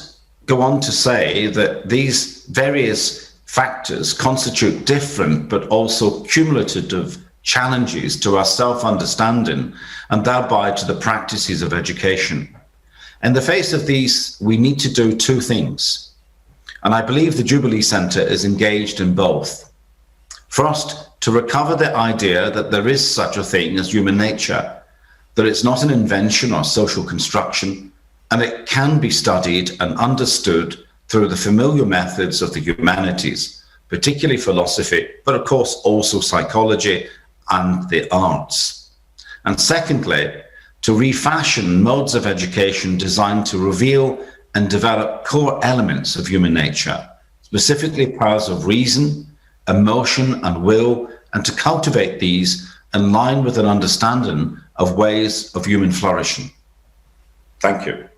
go on to say that these various factors constitute different but also cumulative challenges to our self-understanding and thereby to the practices of education. In the face of these, we need to do two things, and I believe the Jubilee Centre is engaged in both. First, to recover the idea that there is such a thing as human nature, that it's not an invention or social construction, and it can be studied and understood through the familiar methods of the humanities, particularly philosophy, but of course also psychology and the arts. And secondly, to refashion modes of education designed to reveal and develop core elements of human nature, specifically powers of reason, emotion and will, and to cultivate these in line with an understanding of ways of human flourishing. Thank you.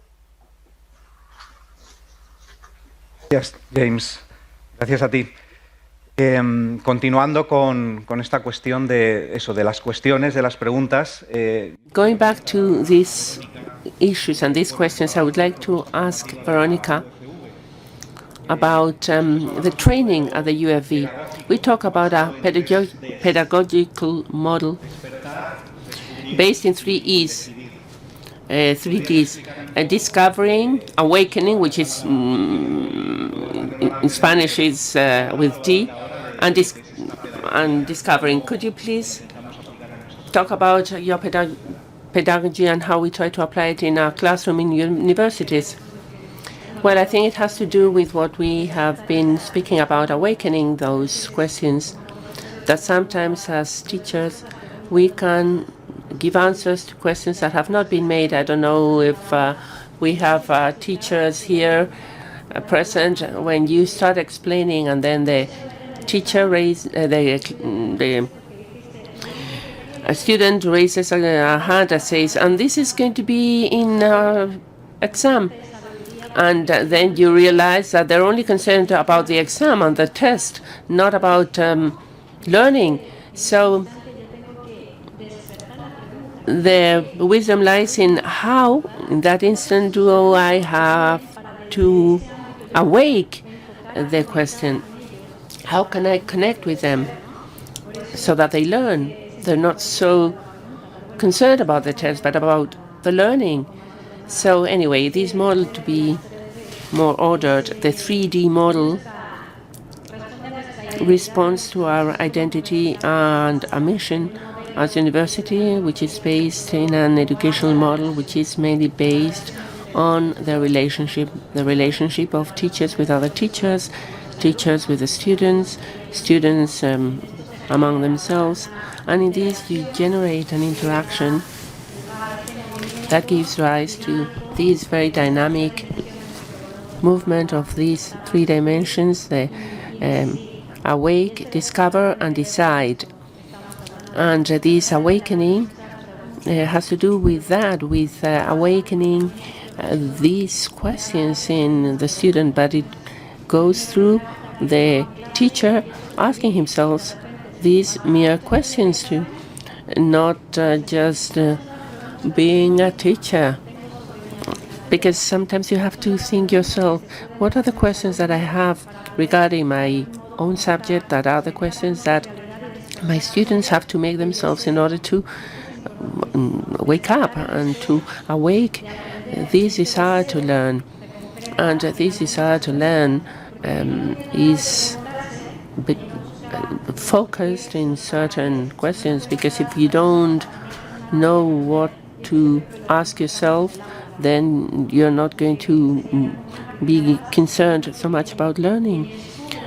Gracias, James. Gracias a ti. Continuando con esta cuestión de eso, de las cuestiones, de las preguntas. Going back to these issues and these questions, I would like to ask Verónica about the training at the UFV. We talk about a pedagogical model based in 3 Ds. Discovering, awakening, which is in Spanish is with D, and discovering. Could you please talk about your pedagogy and how we try to apply it in our classroom in universities? Well, I think it has to do with what we have been speaking about, awakening those questions, that sometimes as teachers we can give answers to questions that have not been made. I don't know if we have teachers here present when you start explaining and then the teacher a student raises a hand and says, and this is going to be in exam. And then you realize that they're only concerned about the exam and the test, not about learning. So the wisdom lies in how, in that instant, do I have to awake the question? How can I connect with them so that they learn? They're not so concerned about the test, but about the learning. So anyway, this model to be more ordered, the 3D model responds to our identity and a mission as a university, which is based in an educational model which is mainly based on the relationship of teachers with other teachers, teachers with the students, students among themselves, and in this you generate an interaction that gives rise to this very dynamic movement of these three dimensions, the awake, discover, and decide. And this awakening has to do with that, with awakening these questions in the student, but it goes through the teacher asking himself these mere questions too, not just being a teacher. Because sometimes you have to think yourself, what are the questions that I have regarding my own subject, that are the questions that my students have to make themselves in order to wake up and to awake this desire to learn. And this desire to learn is focused in certain questions, because if you don't know what to ask yourself, then you're not going to be concerned so much about learning.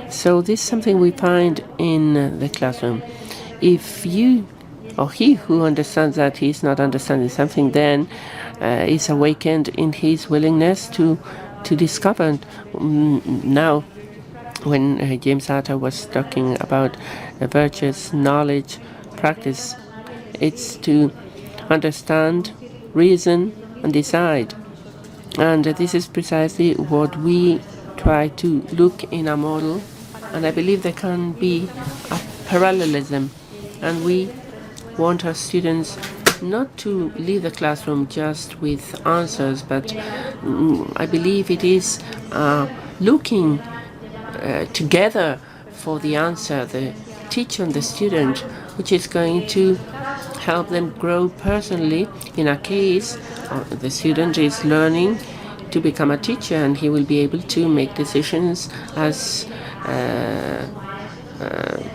So this is something we find in the classroom. If you or he who understands that he's not understanding something, then is awakened in his willingness to discover. Now, when James Arthur was talking about virtuous knowledge practice, it's to understand, reason, and decide. And this is precisely what we try to look in our model, and I believe there can be a parallelism, and we want our students not to leave the classroom just with answers, but I believe it is looking together for the answer, the teacher and the student, which is going to help them grow personally. In our case, the student is learning to become a teacher, and he will be able to make decisions as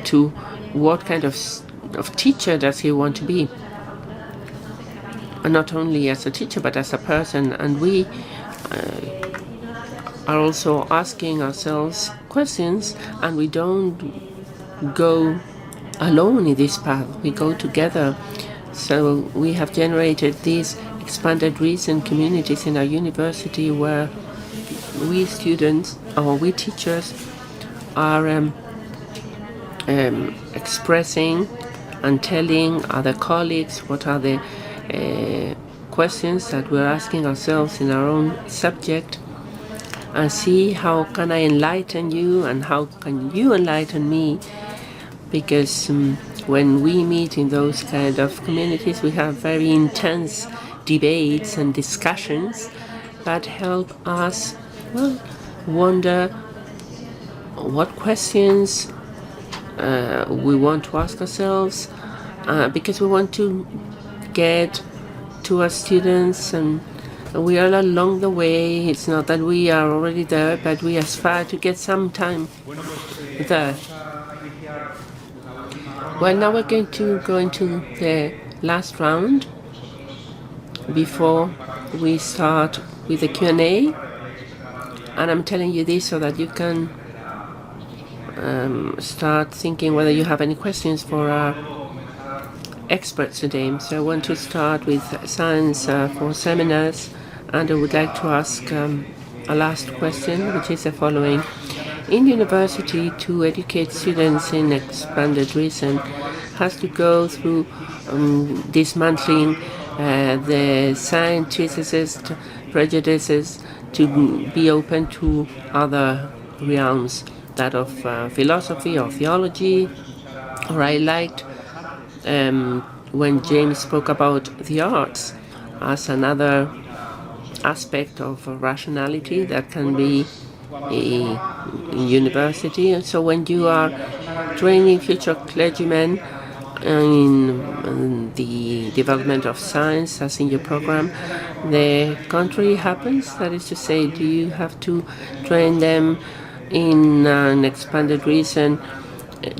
to what kind of teacher does he want to be. And not only as a teacher, but as a person. And we are also asking ourselves questions, and we don't go alone in this path, we go together. So we have generated these expanded reason communities in our university, where we students or we teachers are expressing and telling other colleagues what are the questions that we're asking ourselves in our own subject, and see how can I enlighten you and how can you enlighten me. Because when we meet in those kind of communities, we have very intense debates and discussions that help us, well, wonder what questions we want to ask ourselves, because we want to get to our students, and we are along the way. It's not that we are already there, but we aspire to get some time there. Well, now we're going to go into the last round before we start with the Q&A. And I'm telling you this so that you can start thinking whether you have any questions for our experts today. So I want to start with science for seminars, and I would like to ask a last question, which is the following. In university, to educate students in expanded reason has to go through dismantling the scientist prejudices to be open to other realms, that of philosophy or theology. Or I liked when James spoke about the arts as another aspect of rationality that can be in university. And so when you are training future clergymen in the development of science, as in your program, the contrary happens. That is to say, do you have to train them in an expanded reason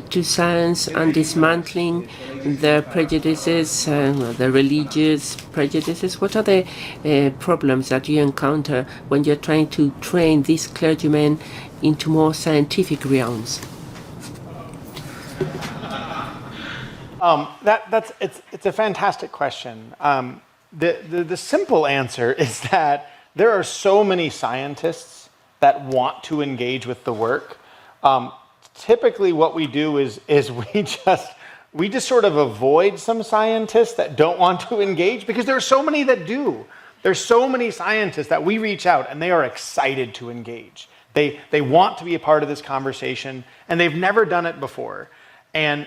to science and dismantling their prejudices, the religious prejudices? What are the problems that you encounter when you're trying to train these clergymen into more scientific realms? It's a fantastic question. The simple answer is that there are so many scientists that want to engage with the work. Typically what we do is we just sort of avoid some scientists that don't want to engage, because there are so many that do. There's so many scientists that we reach out and they are excited to engage. They want to be a part of this conversation and they've never done it before. And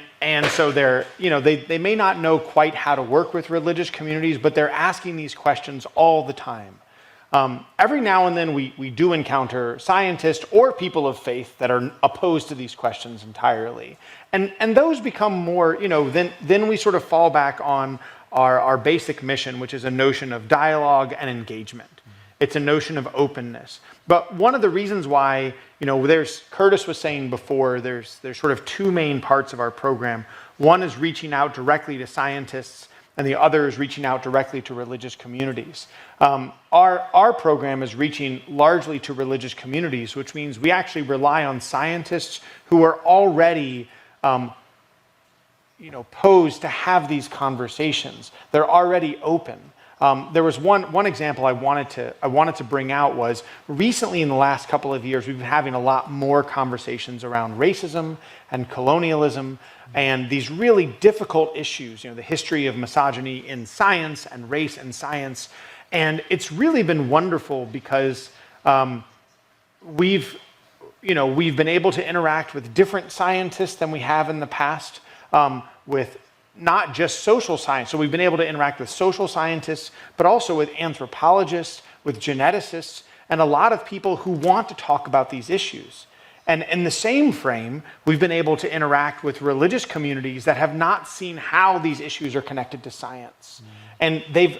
so they may not know quite how to work with religious communities, but they're asking these questions all the time. Every now and then we do encounter scientists or people of faith that are opposed to these questions entirely. And those become more, then we sort of fall back on our basic mission, which is a notion of dialogue and engagement. It's a notion of openness. But one of the reasons why, Curtis was saying before, there's sort of two main parts of our program. One is reaching out directly to scientists, and the other is reaching out directly to religious communities. Our program is reaching largely to religious communities, which means we actually rely on scientists who are already posed to have these conversations. They're already open. There was one example I wanted to bring out was recently in the last couple of years we've been having a lot more conversations around racism and colonialism and these really difficult issues, the history of misogyny in science and race in science. And it's really been wonderful because we've been able to interact with different scientists than we have in the past, with not just social science. So we've been able to interact with social scientists, but also with anthropologists, with geneticists, and a lot of people who want to talk about these issues. And in the same frame, we've been able to interact with religious communities that have not seen how these issues are connected to science. And they've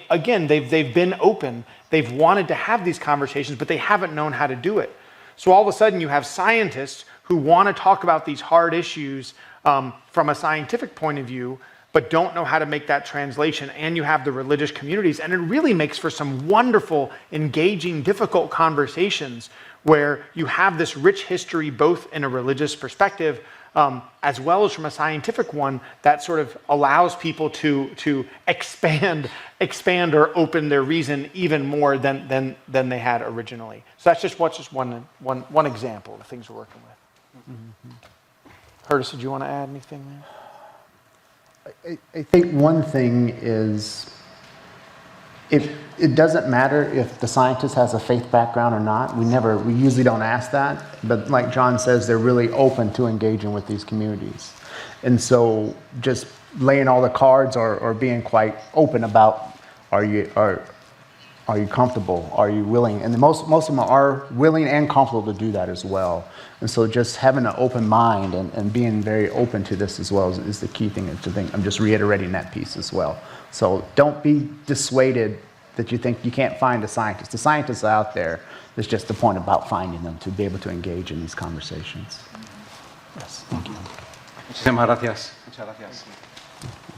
been open. They've wanted to have these conversations, but they haven't known how to do it. So all of a sudden you have scientists who want to talk about these hard issues from a scientific point of view, but don't know how to make that translation, and you have the religious communities, and it really makes for some wonderful, engaging, difficult conversations where you have this rich history both in a religious perspective as well as from a scientific one that sort of allows people to expand or open their reason even more than they had originally. So that's just one example of the things we're working with. Mm-hmm. Curtis, did you want to add anything there? I think one thing is it doesn't matter if the scientist has a faith background or not. We usually don't ask that. But like John says, they're really open to engaging with these communities. And so just laying all the cards or being quite open about are you comfortable? Are you willing? And most of them are willing and comfortable to do that as well. And so just having an open mind and being very open to this as well is the key thing to think. I'm just reiterating that piece as well. So don't be dissuaded that you think you can't find a scientist. The scientists are out there. It's just the point about finding them to be able to engage in these conversations. Yes, thank you. Muchísimas gracias. Muchas gracias.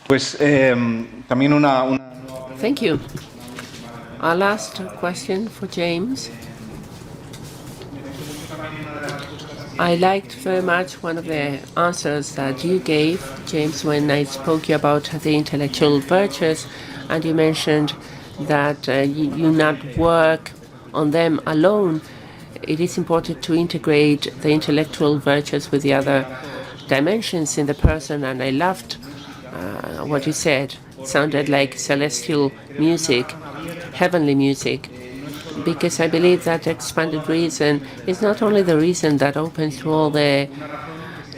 Pues también una Thank you. Our last question for James. I liked very much one of the answers that you gave, James, when I spoke you about the intellectual virtues, and you mentioned that you not work on them alone. It is important to integrate the intellectual virtues with the other dimensions in the person, and I loved what you said. It sounded like celestial music, heavenly music, because I believe that expanded reason is not only the reason that opens to all the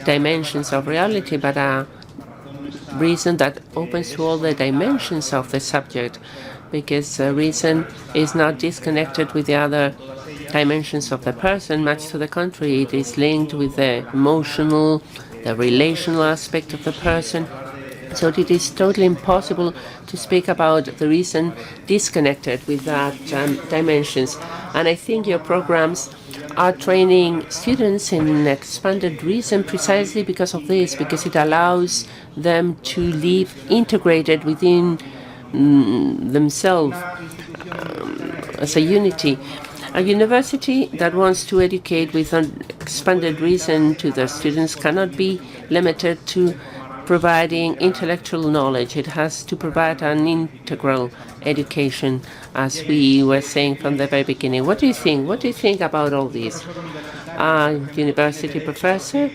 dimensions of reality, but a reason that opens to all the dimensions of the subject, because reason is not disconnected with the other dimensions of the person. Much to the contrary, it is linked with the emotional, the relational aspect of the person. So it is totally impossible to speak about the reason disconnected with that dimensions. And I think your programs are training students in expanded reason precisely because of this, because it allows them to live integrated within themselves as a unity. A university that wants to educate with an expanded reason to their students cannot be limited to providing intellectual knowledge. It has to provide an integral education, as we were saying from the very beginning. What do you think? What do you think about all this? A university professor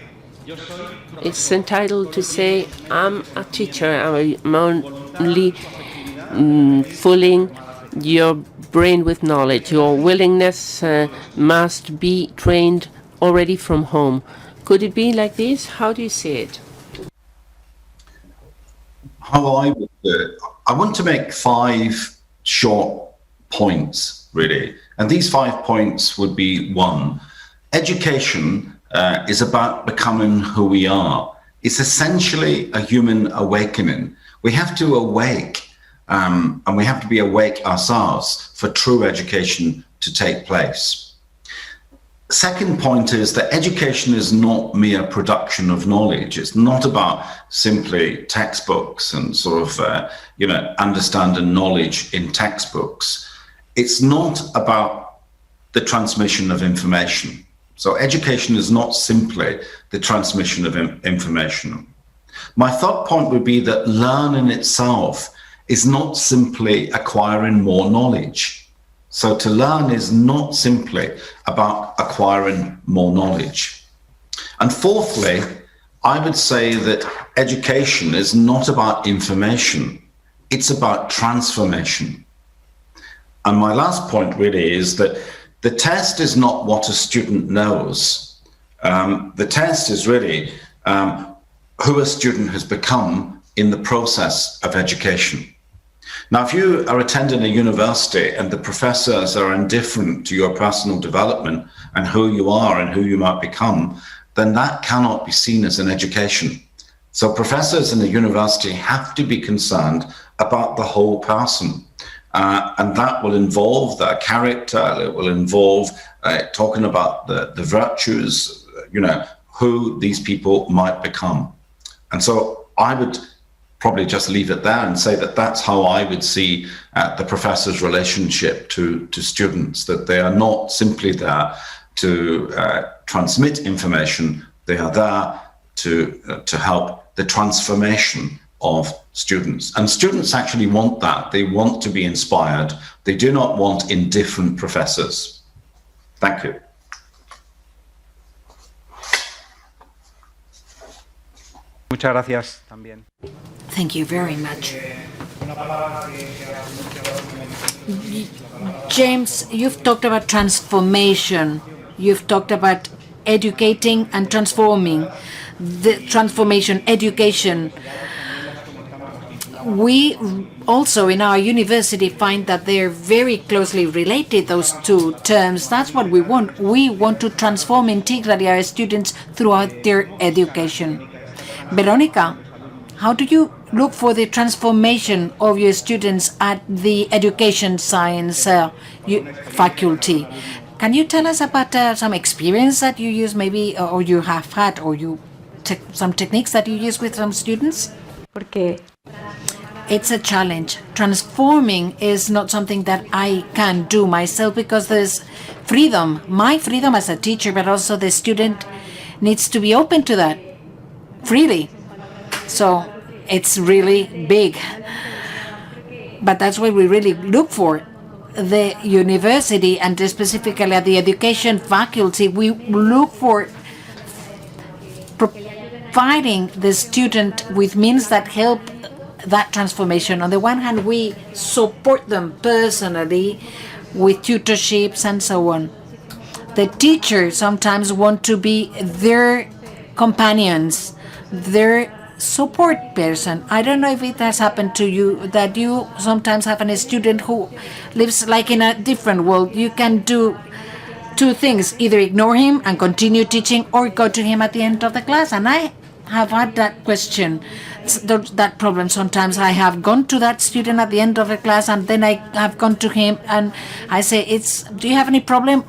is entitled to say, I'm a teacher, I'm only filling your brain with knowledge. Your willingness must be trained already from home. Could it be like this? How do you see it? How I would do it, I want to make 5 short points, really. And these 5 points would be: 1, education is about becoming who we are. It's essentially a human awakening. We have to awake, and we have to be awake ourselves for true education to take place. Second point is that education is not mere production of knowledge. It's not about simply textbooks and sort of, understanding knowledge in textbooks. It's not about the transmission of information. So education is not simply the transmission of information. My third point would be that learning itself is not simply acquiring more knowledge. So to learn is not simply about acquiring more knowledge. And fourthly, I would say that education is not about information, it's about transformation. And my last point really is that the test is not what a student knows. The test is really who a student has become in the process of education. Now, if you are attending a university and the professors are indifferent to your personal development and who you are and who you might become, then that cannot be seen as an education. So professors in a university have to be concerned about the whole person. And that will involve their character, it will involve talking about the virtues, who these people might become. And so I would probably just leave it there and say that that's how I would see the professor's relationship to students, that they are not simply there to transmit information, they are there to help the transformation of students. And students actually want that. They want to be inspired. They do not want indifferent professors. Thank you. Muchas gracias también. Thank you very much. James, you've talked about transformation. You've talked about educating and transforming. The transformation, education. We also in our university find that they're very closely related, those two terms. That's what we want. We want to transform integrally our students throughout their education. Verónica, how do you look for the transformation of your students at the education science faculty? Can you tell us about some experience that you use maybe, or you have had, or some techniques that you use with some students? Porque it's a challenge. Transforming is not something that I can do myself because there's freedom, my freedom as a teacher, but also the student needs to be open to that freely. So it's really big. But that's what we really look for. The university and specifically at the education faculty, we look for providing the student with means that help that transformation. On the one hand, we support them personally with tutorships and so on. The teachers sometimes want to be their companions, their support person. I don't know if it has happened to you that you sometimes have a student who lives like in a different world. You can do two things, either ignore him and continue teaching or go to him at the end of the class. And I have had that question, that problem. Sometimes I have gone to that student at the end of the class and then I have gone to him and I say, do you have any problem?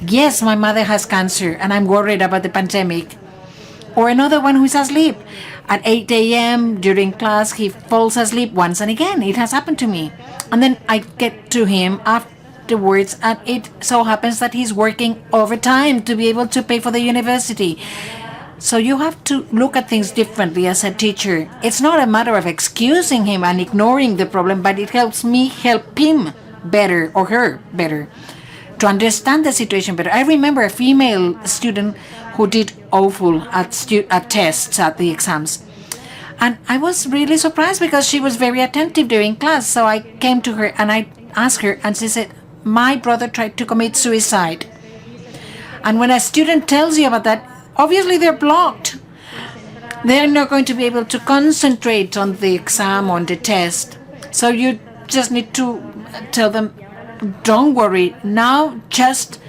Yes, my mother has cancer and I'm worried about the pandemic. Or another one who's asleep. At 8 a.m. during class, he falls asleep once and again. It has happened to me. And then I get to him after afterwards, and it so happens that he's working overtime to be able to pay for the university. So you have to look at things differently as a teacher. It's not a matter of excusing him and ignoring the problem, but it helps me help him better, or her better, to understand the situation better. I remember a female student who did awful at tests, at the exams. And I was really surprised because she was very attentive during class. So I came to her and I asked her, and she said, my brother tried to commit suicide. And when a student tells you about that, obviously they're blocked. They're not going to be able to concentrate on the exam, on the test. So you just need to tell them, don't worry, now just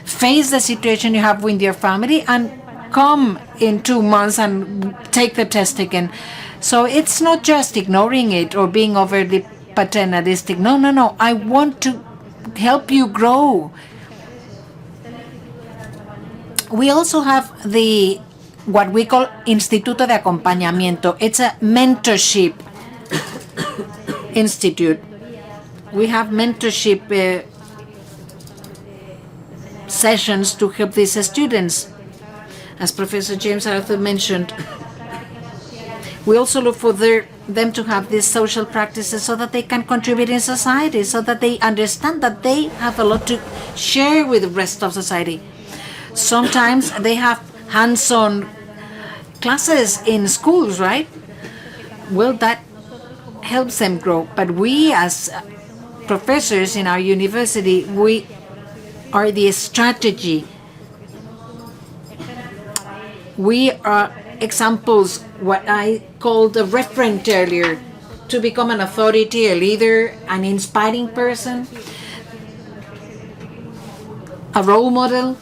face the situation you have with your family and come in 2 months and take the test again. So it's not just ignoring it or being overly paternalistic. No. I want to help you grow. We also have what we call Instituto de Acompañamiento. It's a mentorship institute. We have mentorship sessions to help these students. As Professor James Arthur mentioned, we also look for them to have these social practices so that they can contribute in society, so that they understand that they have a lot to share with the rest of society. Sometimes they have hands-on classes in schools, right? Well, that helps them grow. But we as professors in our university, we are the strategy. We are examples, what I called a referent earlier, to become an authority, a leader, an inspiring person, a role model,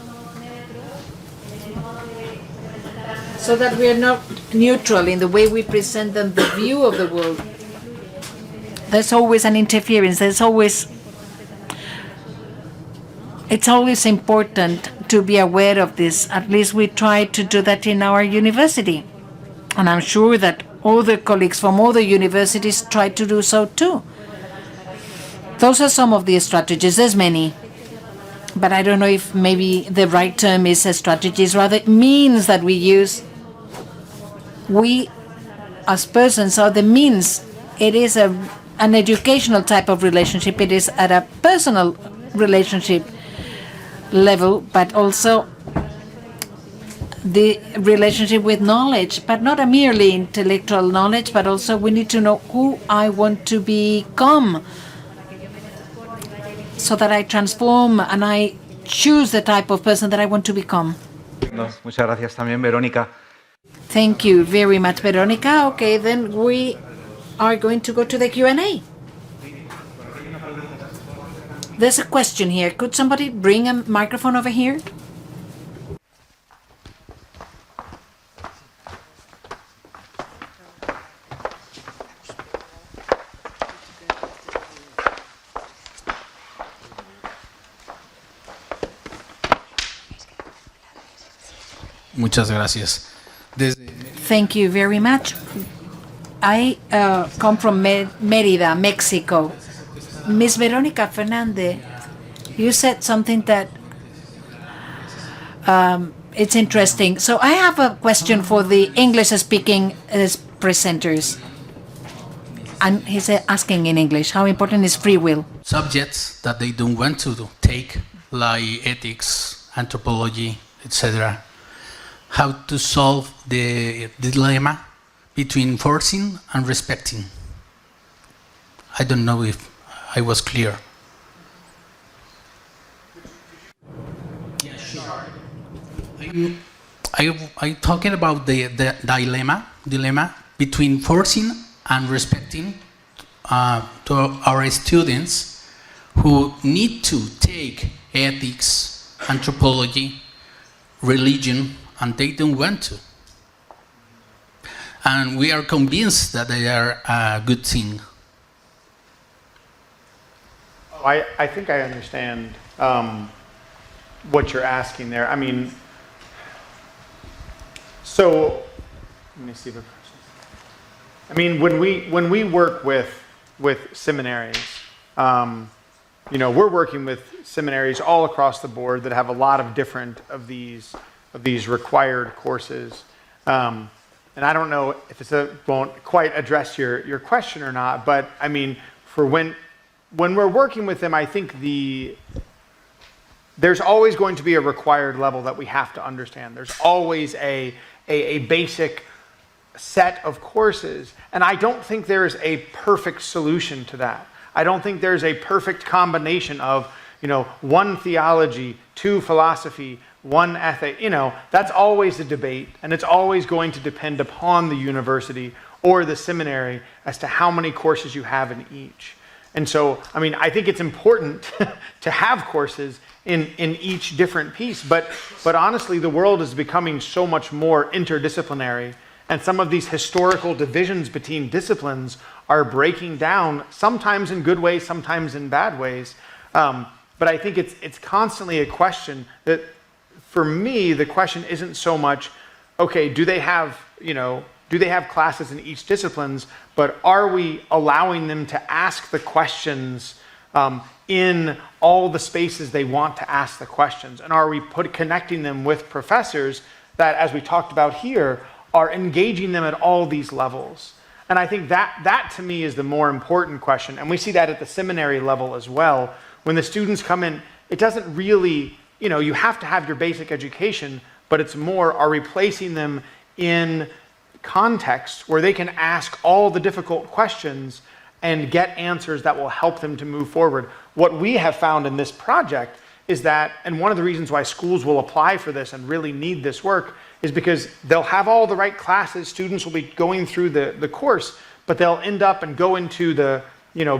so that we are not neutral in the way we present them the view of the world. There's always an interference. It's always important to be aware of this. At least we try to do that in our university. And I'm sure that other colleagues from other universities try to do so too. Those are some of the strategies. There's many. But I don't know if maybe the right term is strategies, rather means that we use. We as persons are the means. It is an educational type of relationship. It is at a personal relationship level, but also the relationship with knowledge, but not a merely intellectual knowledge, but also we need to know who I want to become, so that I transform and I choose the type of person that I want to become. Muchas gracias también, Verónica. Thank you very much, Verónica. Okay, then we are going to go to the Q&A. There's a question here. Could somebody bring a microphone over here? Muchas gracias. Thank you very much. I come from Mérida, Mexico. Ms. Verónica Fernández, you said something that it's interesting. So I have a question for the English-speaking presenters. And he's asking in English, how important is free will? Subjects that they don't want to take, like ethics, anthropology, etc. How to solve the dilemma between forcing and respecting. I don't know if I was clear. Yeah, sure. I'm talking about the dilemma between forcing and respecting to our students who need to take ethics, anthropology, religion, and they don't want to. And we are convinced that they are a good thing. I think I understand what you're asking there. I mean, so let me see the question. I mean, when we work with seminaries, we're working with seminaries all across the board that have a lot of different of these required courses. And I don't know if it won't quite address your question or not, but I mean, for when we're working with them, I think there's always going to be a required level that we have to understand. There's always a basic set of courses, and I don't think there's a perfect solution to that. I don't think there's a perfect combination of, one theology, two philosophy, one ethic. That's always a debate, and it's always going to depend upon the university or the seminary as to how many courses you have in each. And so, I mean, I think it's important to have courses in each different piece, but honestly, the world is becoming so much more interdisciplinary, and some of these historical divisions between disciplines are breaking down, sometimes in good ways, sometimes in bad ways. But I think it's constantly a question that, for me, the question isn't so much, okay, do they have classes in each disciplines, but are we allowing them to ask the questions in all the spaces they want to ask the questions? And are we connecting them with professors that, as we talked about here, are engaging them at all these levels? And I think that to me is the more important question. And we see that at the seminary level as well. When the students come in, it doesn't really, you have to have your basic education, but it's more, are we placing them in context where they can ask all the difficult questions and get answers that will help them to move forward? What we have found in this project is that, and one of the reasons why schools will apply for this and really need this work, is because they'll have all the right classes, students will be going through the course, but they'll end up and go into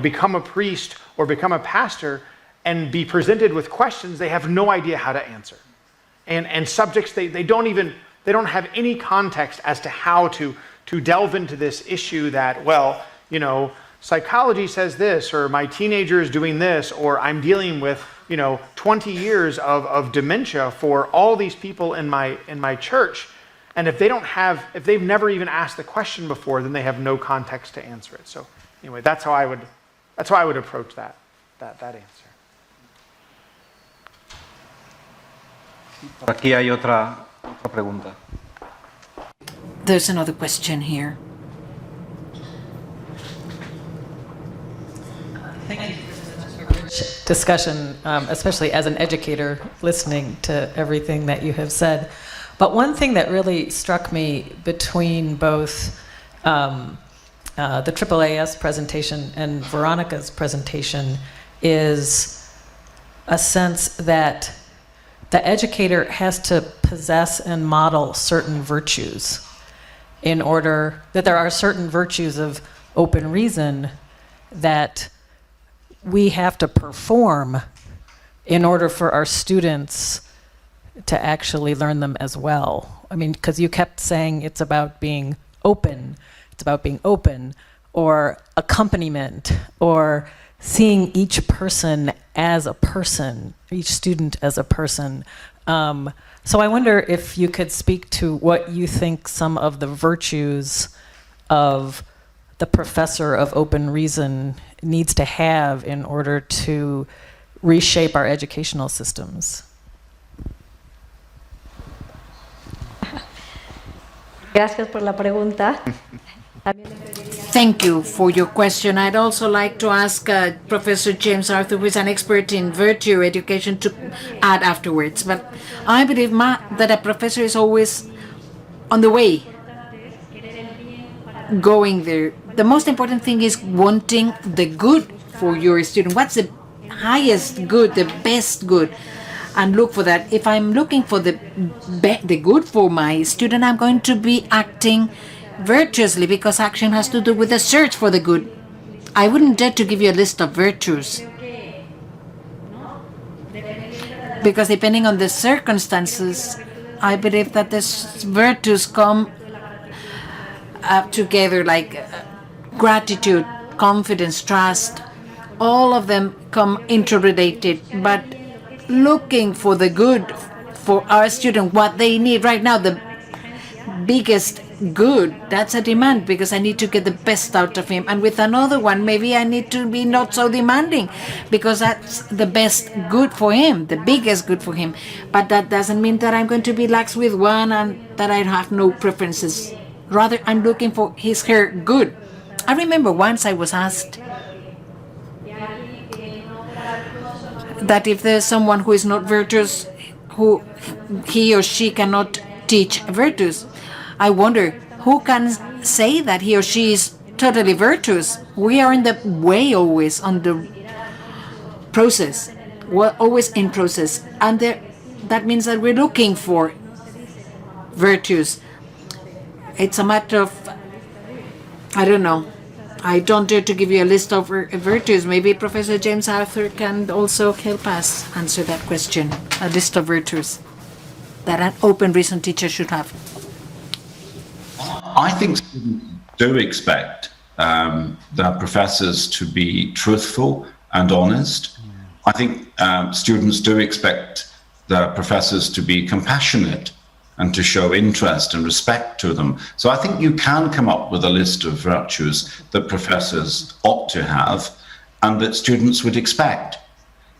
become a priest or become a pastor and be presented with questions they have no idea how to answer. And subjects they don't have any context as to how to delve into this issue that, psychology says this, or my teenager is doing this, or I'm dealing with 20 years of dementia for all these people in my church, and if they've never even asked the question before, then they have no context to answer it. So anyway, that's how I would approach that answer. Por aquí hay otra pregunta. There's another question here. Thank you for such a rich discussion, especially as an educator listening to everything that you have said. But one thing that really struck me between both the AAAS presentation and Veronica's presentation is a sense that the educator has to possess and model certain virtues in order that there are certain virtues of open reason that we have to perform in order for our students to actually learn them as well. I mean, because you kept saying it's about being open, or accompaniment, or seeing each person as a person, each student as a person. So I wonder if you could speak to what you think some of the virtues of the professor of open reason needs to have in order to reshape our educational systems. Gracias por la pregunta. Thank you for your question. I'd also like to ask Professor James Arthur, who is an expert in virtue education, to add afterwards. But I believe that a professor is always on the way, going there. The most important thing is wanting the good for your student. What's the highest good, the best good? And look for that. If I'm looking for the good for my student, I'm going to be acting virtuously, because action has to do with the search for the good. I wouldn't dare to give you a list of virtues, because depending on the circumstances, I believe that the virtues come up together, like gratitude, confidence, trust. All of them come interrelated, but looking for the good for our student, what they need right now, the biggest good, that's a demand because I need to get the best out of him. And with another one, maybe I need to be not so demanding because that's the best good for him, the biggest good for him. But that doesn't mean that I'm going to be lax with one and that I have no preferences. Rather, I'm looking for his her good. I remember once I was asked that if there's someone who is not virtuous, who he or she cannot teach virtues, I wonder who can say that he or she is totally virtuous. We are in the way always on the process. We're always in process, and that means that we're looking for virtues. It's a matter of, I don't know. I don't dare to give you a list of virtues. Maybe Professor James Arthur can also help us answer that question. A list of virtues that an open reason teacher should have. I think students do expect their professors to be truthful and honest. I think students do expect their professors to be compassionate and to show interest and respect to them. So I think you can come up with a list of virtues that professors ought to have and that students would expect.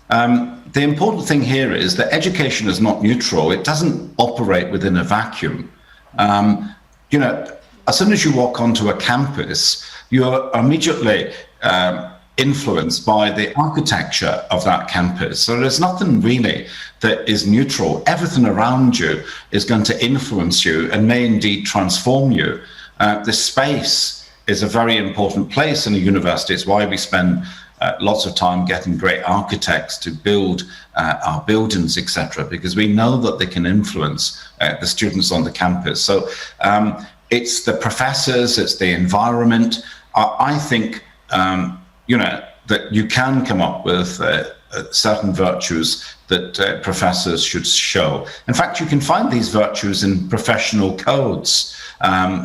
The important thing here is that education is not neutral. It doesn't operate within a vacuum. You know, as soon as you walk onto a campus, you're immediately influenced by the architecture of that campus. So there's nothing really that is neutral. Everything around you is going to influence you and may indeed transform you. The space is a very important place in a university. It's why we spend lots of time getting great architects to build our buildings, etc., because we know that they can influence the students on the campus. So it's the professors, it's the environment. I think you know, that you can come up with certain virtues that professors should show. In fact, you can find these virtues in professional codes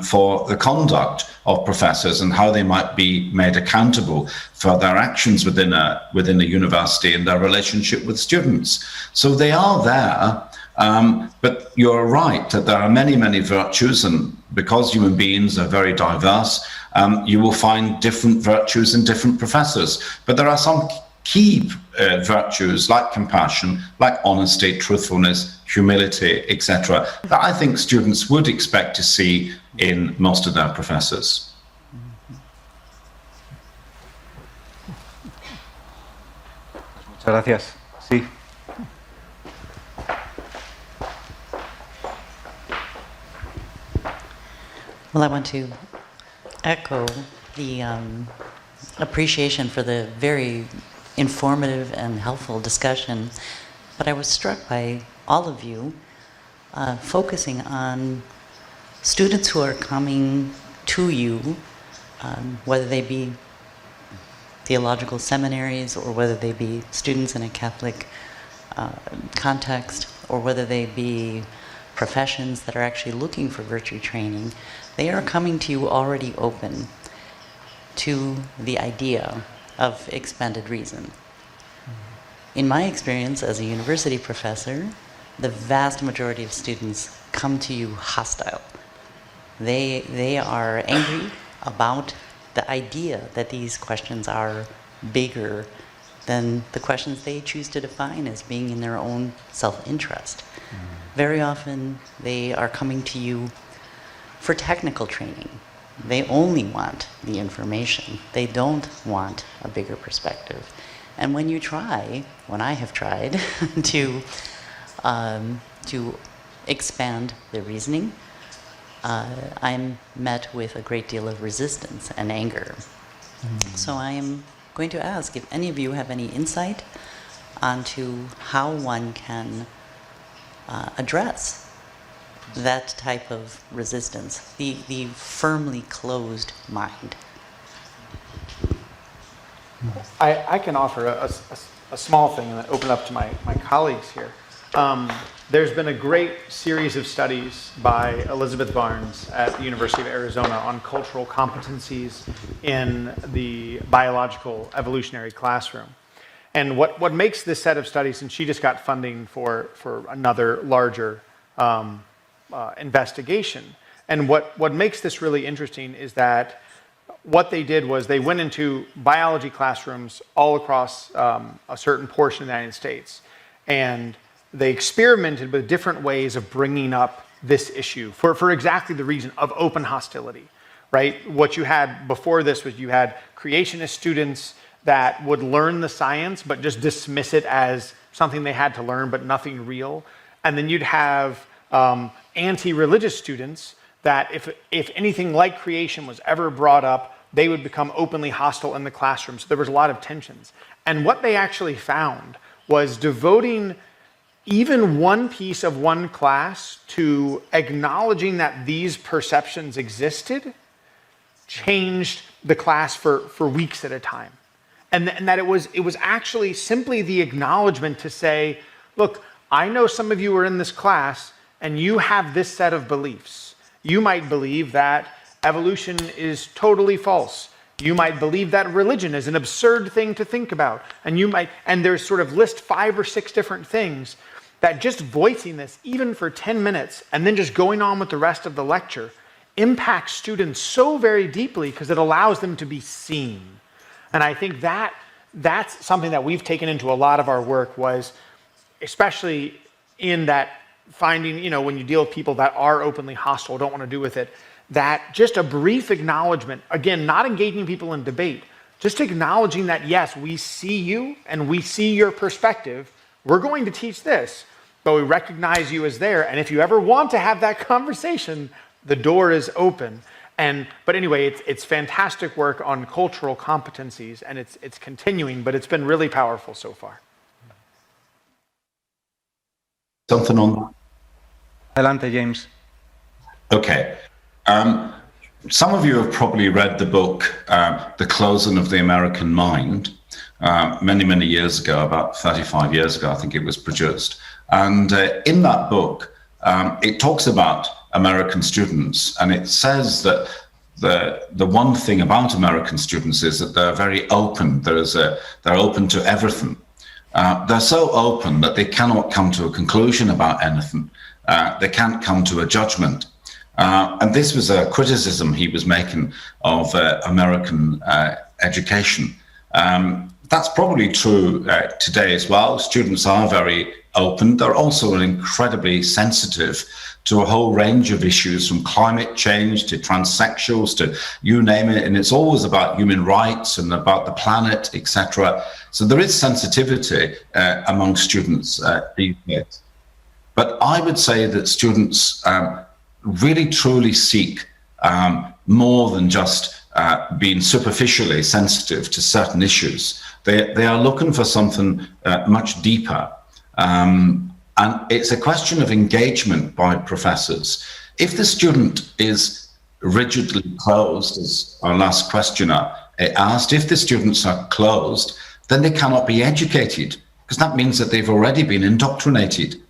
for the conduct of professors and how they might be made accountable for their actions within a university and their relationship with students. So they are there, but you're right that there are many, many virtues, and because human beings are very diverse, you will find different virtues in different professors. But there are some key virtues like compassion, like honesty, truthfulness, humility, etc., that I think students would expect to see in most of their professors. Muchas gracias. Sí. Well, I want to echo the appreciation for the very informative and helpful discussion, but I was struck by all of you focusing on students who are coming to you, whether they be theological seminaries or whether they be students in a Catholic context or whether they be professions that are actually looking for virtue training. They are coming to you already open to the idea of expanded reason. In my experience as a university professor, the vast majority of students come to you hostile. They are angry about the idea that these questions are bigger than the questions they choose to define as being in their own self-interest. Very often they are coming to you for technical training. They only want the information. They don't want a bigger perspective. And when I have tried to expand their reasoning, I'm met with a great deal of resistance and anger. So I am going to ask if any of you have any insight onto how one can address that type of resistance, the firmly closed mind. I can offer a small thing and then open up to my colleagues here. There's been a great series of studies by Elizabeth Barnes at the University of Arizona on cultural competencies in the biological evolutionary classroom. And what makes this set of studies, and she just got funding for another larger investigation, And what makes this really interesting is that what they did was they went into biology classrooms all across a certain portion of the United States, and they experimented with different ways of bringing up this issue for exactly the reason of open hostility, right? What you had before this was you had creationist students that would learn the science but just dismiss it as something they had to learn but nothing real. And then you'd have anti-religious students that if anything like creation was ever brought up, they would become openly hostile in the classroom. So there was a lot of tensions. And what they actually found was devoting even one piece of one class to acknowledging that these perceptions existed changed the class for weeks at a time. And that it was actually simply the acknowledgement to say, look, I know some of you are in this class and you have this set of beliefs. You might believe that evolution is totally false. You might believe that religion is an absurd thing to think about. And there's sort of list 5 or 6 different things that just voicing this, even for 10 minutes, and then just going on with the rest of the lecture, impacts students so very deeply because it allows them to be seen. And I think that's something that we've taken into a lot of our work, was especially in that finding, when you deal with people that are openly hostile, don't want to do with it, that just a brief acknowledgement, again, not engaging people in debate, just acknowledging that, yes, we see you and we see your perspective. We're going to teach this, but we recognize you as there. And if you ever want to have that conversation, the door is open. But anyway, it's fantastic work on cultural competencies, and it's continuing, but it's been really powerful so far. Something on that? Adelante, James. Okay. Some of you have probably read the book, The Closing of the American Mind, many, many years ago, about 35 years ago, I think it was produced. And in that book, it talks about American students, and it says that the one thing about American students is that they're very open. They're open to everything. They're so open that they cannot come to a conclusion about anything. They can't come to a judgment. And this was a criticism he was making of American education. That's probably true today as well. Students are very open. They're also incredibly sensitive to a whole range of issues, from climate change to transsexuals to you name it. And it's always about human rights and about the planet, etc. So there is sensitivity among students these days. But I would say that students really truly seek more than just being superficially sensitive to certain issues. They are looking for something much deeper. And it's a question of engagement by professors. If the student is rigidly closed, as our last questioner asked, if the students are closed, then they cannot be educated, because that means that they've already been indoctrinated.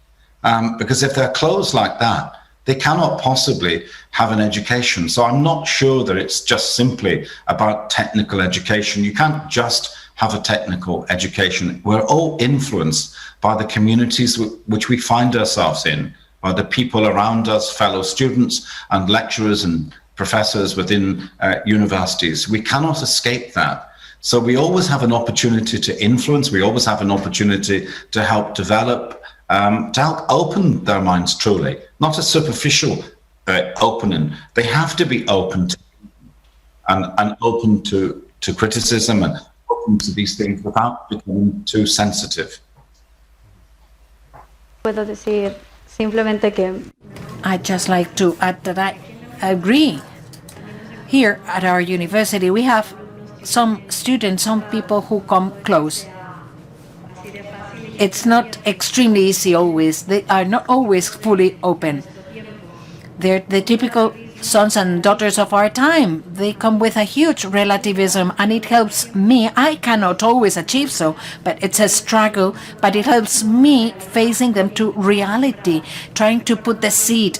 Because if they're closed like that, they cannot possibly have an education. So I'm not sure that it's just simply about technical education. You can't just have a technical education. We're all influenced by the communities which we find ourselves in, by the people around us, fellow students and lecturers and professors within universities. We cannot escape that. So we always have an opportunity to influence. We always have an opportunity to help develop, to help open their minds truly, not a superficial opening. They have to be open to, and open to criticism, and open to these things without becoming too sensitive. Puedo decir simplemente que I'd just like to add that I agree. Here at our university, we have some students, some people who come close. It's not extremely easy always. They are not always fully open. They're the typical sons and daughters of our time. They come with a huge relativism, and it helps me. I cannot always achieve so, but it's a struggle. But it helps me facing them to reality, trying to put the seed.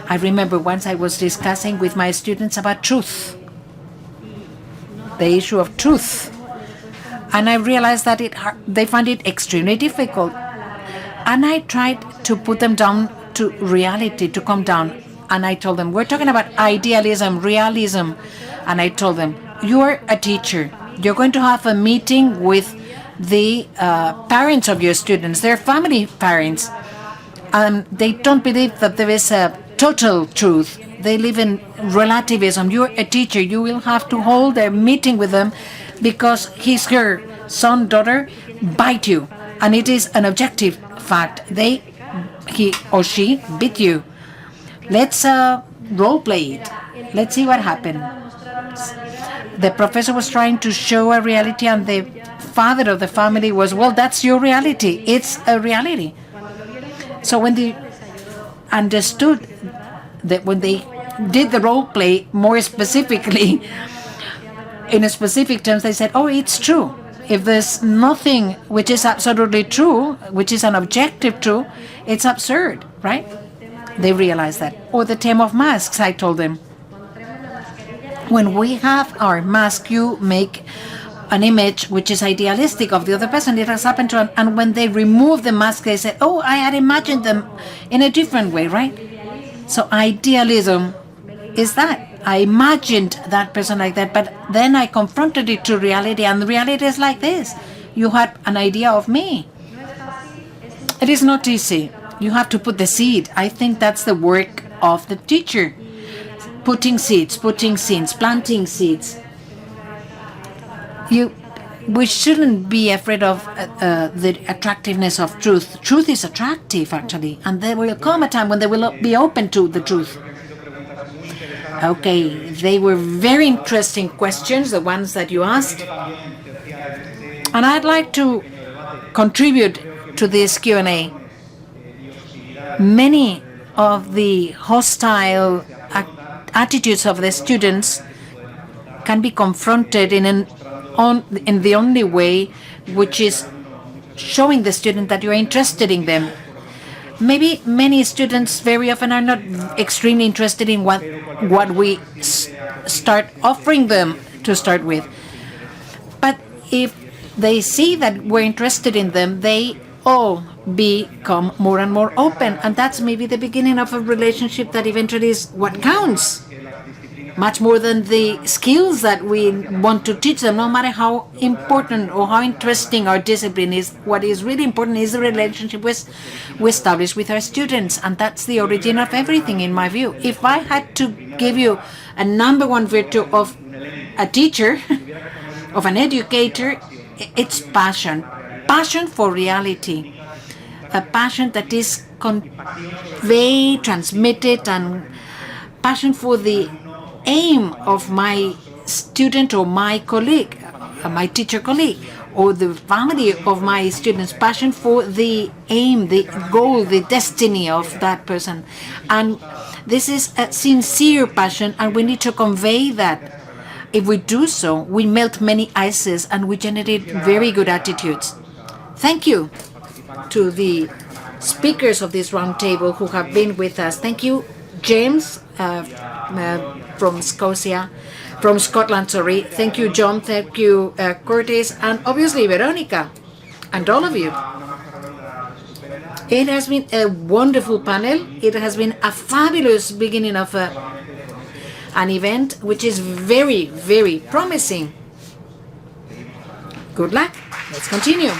I remember once I was discussing with my students about truth, the issue of truth. And I realized that they find it extremely difficult. And I tried to put them down to reality, to come down. And I told them, we're talking about idealism, realism. And I told them, you're a teacher. You're going to have a meeting with the parents of your students, their family parents. They don't believe that there is a total truth. They live in relativism. You're a teacher. You will have to hold a meeting with them because his, her son, daughter bite you. And it is an objective fact. He or she beat you. Let's role play it. Let's see what happened. The professor was trying to show a reality, and the father of the family was, well, that's your reality. It's a reality. So when they understood that, when they did the role play more specifically, in specific terms, they said, oh, it's true. If there's nothing which is absolutely true, which is an objective truth, it's absurd, right? They realized that. Or the theme of masks, I told them. When we have our mask, you make an image which is idealistic of the other person. It has happened to them. And when they remove the mask, they say, oh, I had imagined them in a different way, right? So idealism is that. I imagined that person like that, but then I confronted it to reality, and the reality is like this. You had an idea of me. It is not easy. You have to put the seed. I think that's the work of the teacher. Putting seeds, planting seeds. We shouldn't be afraid of the attractiveness of truth. Truth is attractive, actually, and there will come a time when they will be open to the truth. Okay, they were very interesting questions, the ones that you asked. And I'd like to contribute to this Q&A. Many of the hostile attitudes of the students can be confronted in the only way, which is showing the student that you are interested in them. Maybe many students very often are not extremely interested in what we start offering them to start with. But if they see that we're interested in them, they all become more and more open. And that's maybe the beginning of a relationship that eventually is what counts. Much more than the skills that we want to teach them, no matter how important or how interesting our discipline is. What is really important is the relationship we establish with our students, and that's the origin of everything, in my view. If I had to give you a number one virtue of a teacher, of an educator, it's passion. Passion for reality. A passion that is conveyed, transmitted, and passion for the aim of my student or my colleague, my teacher colleague, or the family of my students, passion for the aim, the goal, the destiny of that person. And this is a sincere passion, and we need to convey that. If we do so, we melt many ices and we generate very good attitudes. Thank you to the speakers of this round table who have been with us. Thank you, James, from Scotland, sorry. Thank you, John. Thank you, Curtis, and obviously Verónica, and all of you. It has been a wonderful panel. It has been a fabulous beginning of an event which is very, very promising. Good luck. Let's continue.